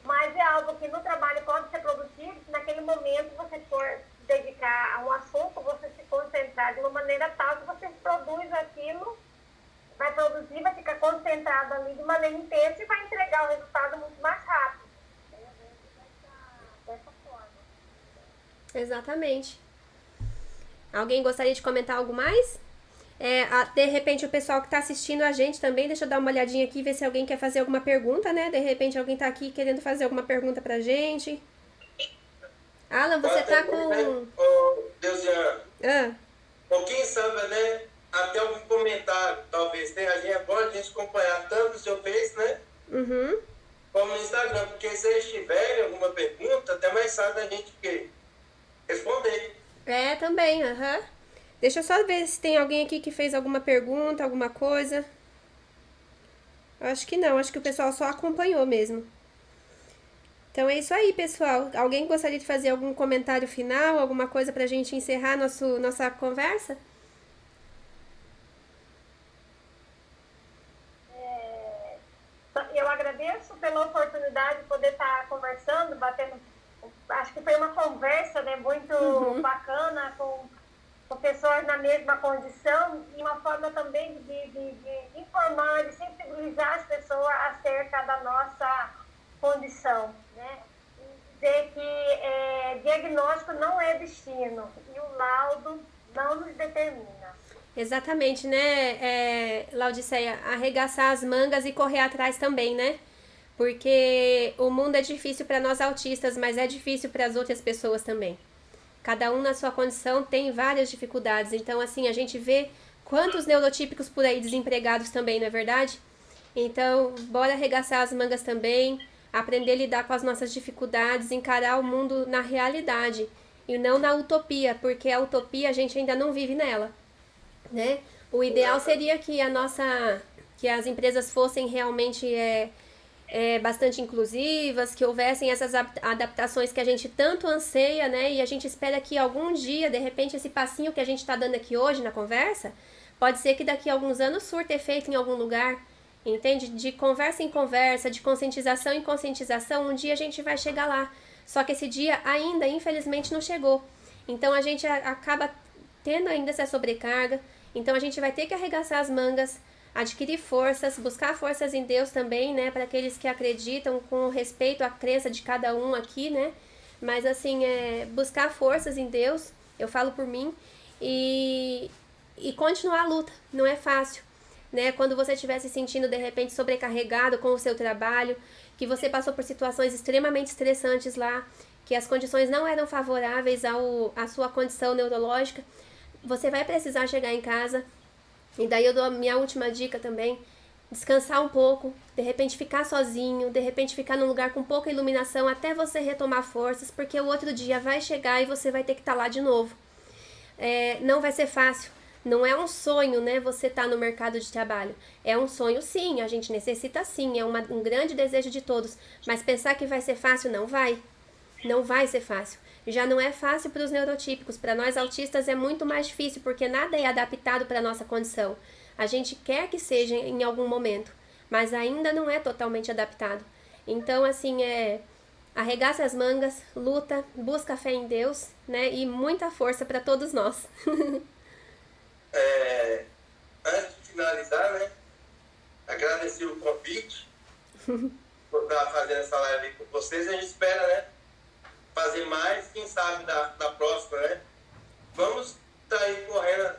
S4: Mas é algo que no trabalho pode ser produtivo, se naquele momento você for dedicar a um assunto, você se concentrar de uma maneira tal que você produz aquilo, vai produzir, vai ficar concentrado ali de maneira intensa e vai entregar o resultado muito mais rápido. Dessa forma.
S1: Exatamente. Alguém gostaria de comentar algo mais? De repente o pessoal que está assistindo a gente também, deixa eu dar uma olhadinha aqui, ver se alguém quer fazer alguma pergunta, né? De repente alguém está aqui querendo fazer alguma pergunta pra gente. Alan, você tá com...
S2: Deusiana. Quem sabe, né? Até algum comentário, talvez tenha. É bom a gente acompanhar tanto o seu Face, né?
S1: Uhum.
S2: Como no Instagram, porque se eles tiverem alguma pergunta, até mais fácil a gente responder.
S1: Também, aham. Deixa eu só ver se tem alguém aqui que fez alguma pergunta, alguma coisa. Acho que não, acho que o pessoal só acompanhou mesmo. Então é isso aí, pessoal. Alguém gostaria de fazer algum comentário final, alguma coisa pra gente encerrar nossa conversa?
S4: Eu agradeço pela oportunidade de poder estar conversando, batendo. Acho que foi uma conversa, né, muito bacana com pessoas na mesma condição e uma forma também de informar, de sensibilizar as pessoas acerca da nossa condição, né? E dizer que diagnóstico não é destino e o laudo não nos determina.
S1: Exatamente, né, Laudiceia? Arregaçar as mangas e correr atrás também, né? Porque o mundo é difícil para nós autistas, mas é difícil para as outras pessoas também. Cada um na sua condição tem várias dificuldades. Então, assim, a gente vê quantos neurotípicos por aí desempregados também, não é verdade? Então, bora arregaçar as mangas também, aprender a lidar com as nossas dificuldades, encarar o mundo na realidade e não na utopia, porque a utopia a gente ainda não vive nela, né? O ideal seria que as empresas fossem realmente bastante inclusivas, que houvessem essas adaptações que a gente tanto anseia, né? E a gente espera que algum dia, de repente, esse passinho que a gente está dando aqui hoje na conversa, pode ser que daqui a alguns anos surta efeito em algum lugar, entende? De conversa em conversa, de conscientização em conscientização, um dia a gente vai chegar lá. Só que esse dia ainda, infelizmente, não chegou. Então a gente acaba tendo ainda essa sobrecarga, então a gente vai ter que arregaçar as mangas, adquirir forças, buscar forças em Deus também, né, para aqueles que acreditam, com respeito à crença de cada um aqui, né, mas assim, buscar forças em Deus, eu falo por mim, e continuar a luta, não é fácil, né, quando você estiver se sentindo de repente sobrecarregado com o seu trabalho, que você passou por situações extremamente estressantes lá, que as condições não eram favoráveis à sua condição neurológica, você vai precisar chegar em casa, e daí eu dou a minha última dica também, descansar um pouco, de repente ficar sozinho, de repente ficar num lugar com pouca iluminação até você retomar forças, porque o outro dia vai chegar e você vai ter que estar lá de novo. Não vai ser fácil, não é um sonho, né, você estar no mercado de trabalho. É um sonho sim, a gente necessita sim, é um grande desejo de todos, mas pensar que vai ser fácil, não vai. Não vai ser fácil. Já não é fácil para os neurotípicos. Para nós autistas é muito mais difícil, porque nada é adaptado para a nossa condição. A gente quer que seja em algum momento, mas ainda não é totalmente adaptado. Então, assim, arregaça as mangas, luta, busca fé em Deus, né? E muita força para todos nós.
S2: Antes de finalizar, né? Agradecer o convite por estar fazendo essa live aí com vocês. A gente espera, né? Fazer mais, quem sabe da próxima, né? Vamos estar aí correndo,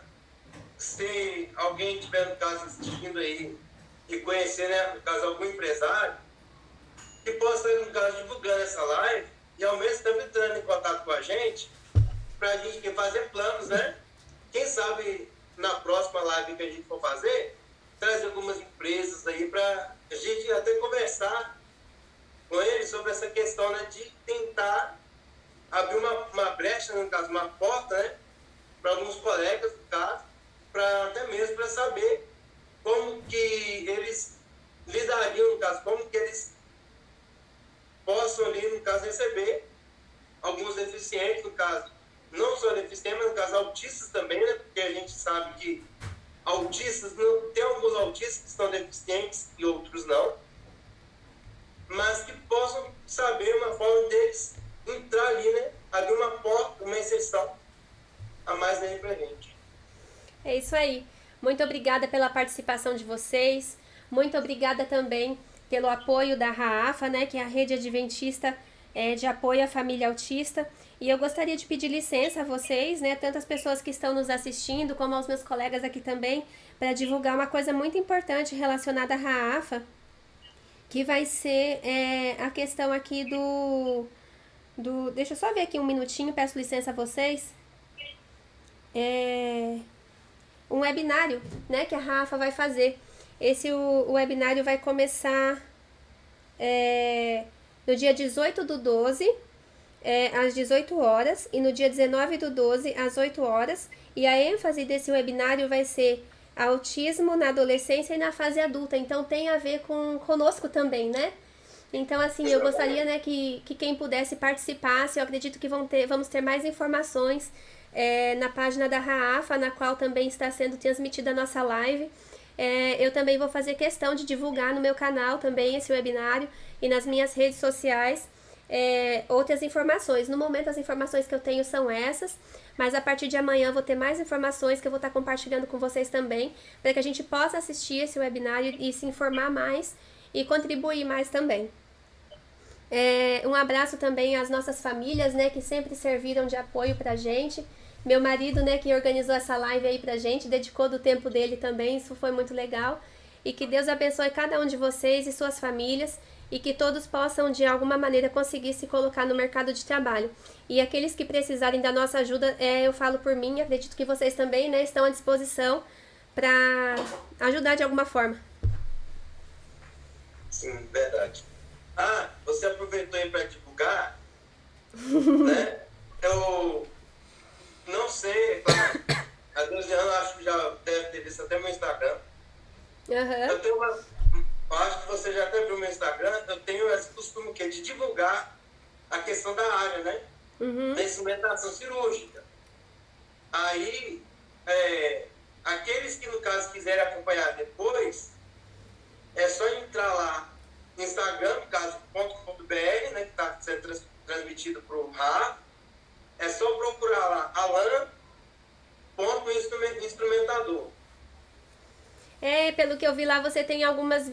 S2: se alguém estiver no caso assistindo aí e conhecer, né, no caso, algum empresário, que possa, no caso, divulgando essa live e ao mesmo tempo entrando em contato com a gente, para a gente fazer planos, né? Quem sabe na próxima live que a gente for fazer, trazer algumas empresas aí para a gente até conversar com eles sobre essa questão, né, de tentar abrir uma brecha, no caso, uma porta, né, para alguns colegas, no caso, até mesmo para saber como que eles lidariam, no caso, como que eles possam ali, no caso, receber alguns deficientes, no caso, não só deficientes, mas no caso autistas também, né, porque a gente sabe que autistas, tem alguns autistas que são deficientes e outros não, mas que possam saber uma forma deles entrar ali, né? Abrir uma porta, uma exceção a mais aí pra gente.
S1: É isso aí. Muito obrigada pela participação de vocês. Muito obrigada também pelo apoio da RAAFA, né? Que é a Rede Adventista de Apoio à Família Autista. E eu gostaria de pedir licença a vocês, né? Tanto as pessoas que estão nos assistindo, como aos meus colegas aqui também, para divulgar uma coisa muito importante relacionada à RAAFA, que vai ser a questão aqui deixa eu só ver aqui um minutinho, peço licença a vocês. Um webinário, né, que a Rafa vai fazer. O webinário vai começar no dia 18/12, às 18 horas, e no dia 19/12, às 8 horas. E a ênfase desse webinário vai ser autismo na adolescência e na fase adulta. Então tem a ver conosco também, né? Então, assim, eu gostaria, né, que quem pudesse participasse. Eu acredito que vamos ter mais informações na página da RAAFA, na qual também está sendo transmitida a nossa live. Eu também vou fazer questão de divulgar no meu canal também esse webinário e nas minhas redes sociais outras informações. No momento, as informações que eu tenho são essas, mas a partir de amanhã eu vou ter mais informações que eu vou estar compartilhando com vocês também, para que a gente possa assistir esse webinário e se informar mais e contribuir mais também. Um abraço também às nossas famílias, né, que sempre serviram de apoio pra gente. Meu marido, né, que organizou essa live aí pra gente, dedicou do tempo dele também, isso foi muito legal. E que Deus abençoe cada um de vocês e suas famílias, e que todos possam, de alguma maneira, conseguir se colocar no mercado de trabalho. E aqueles que precisarem da nossa ajuda, eu falo por mim, acredito que vocês também, né, estão à disposição para ajudar de alguma forma.
S2: Sim, verdade. Você aproveitou aí para divulgar, né? Eu não sei, a Deusiana acho que já deve ter visto até meu Instagram. Eu tenho acho que você já até viu meu Instagram, eu tenho esse costume de divulgar a questão da área, né? Da instrumentação cirúrgica. Aí, aqueles que no caso quiserem acompanhar depois, é só entrar lá no Instagram, no caso, .com.br, né, que está sendo transmitido para o RA. É só procurar lá, Alan.instrumentador.
S1: Pelo que eu vi lá, você tem algumas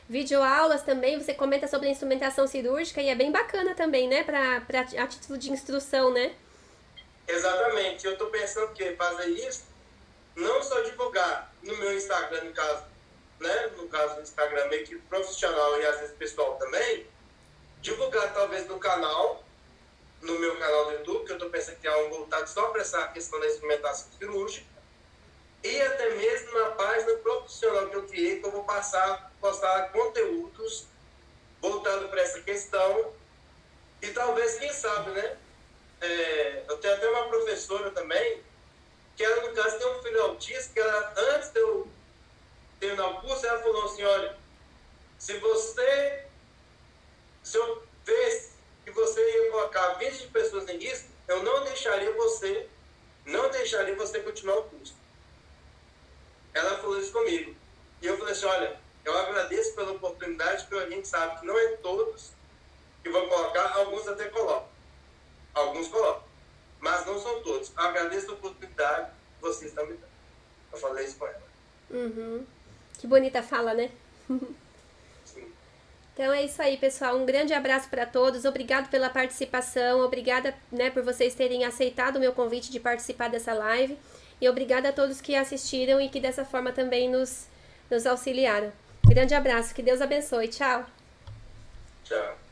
S1: videoaulas também, você comenta sobre a instrumentação cirúrgica e é bem bacana também, né? A título de instrução, né?
S2: Exatamente. Eu estou pensando que fazer isso, não só divulgar no meu Instagram, no caso, né? No caso do Instagram meio que profissional e às vezes pessoal também, divulgar talvez no canal, no meu canal do YouTube, que eu estou pensando que é um voltado só para essa questão da instrumentação cirúrgica, e até mesmo na página profissional que eu criei, que eu vou postar conteúdos voltados para essa questão. E talvez, quem sabe, né? Eu tenho até uma professora também, que ela, no caso, tem um filho autista, que ela, antes de eu terminar o curso, ela falou assim, olha, se eu visse que você ia colocar 20 pessoas em risco, eu não deixaria você continuar o curso. Ela falou isso comigo. E eu falei assim, olha, eu agradeço pela oportunidade, porque a gente sabe que não é todos que vão colocar, alguns até colocam. Alguns colocam. Mas não são todos. Eu agradeço a oportunidade que vocês estão me dando. Eu falei isso com ela.
S1: Uhum. Que bonita fala, né?
S2: Sim.
S1: Então é isso aí, pessoal. Um grande abraço para todos. Obrigado pela participação. Obrigada, né, por vocês terem aceitado o meu convite de participar dessa live. E obrigada a todos que assistiram e que dessa forma também nos auxiliaram. Grande abraço. Que Deus abençoe. Tchau.
S2: Tchau.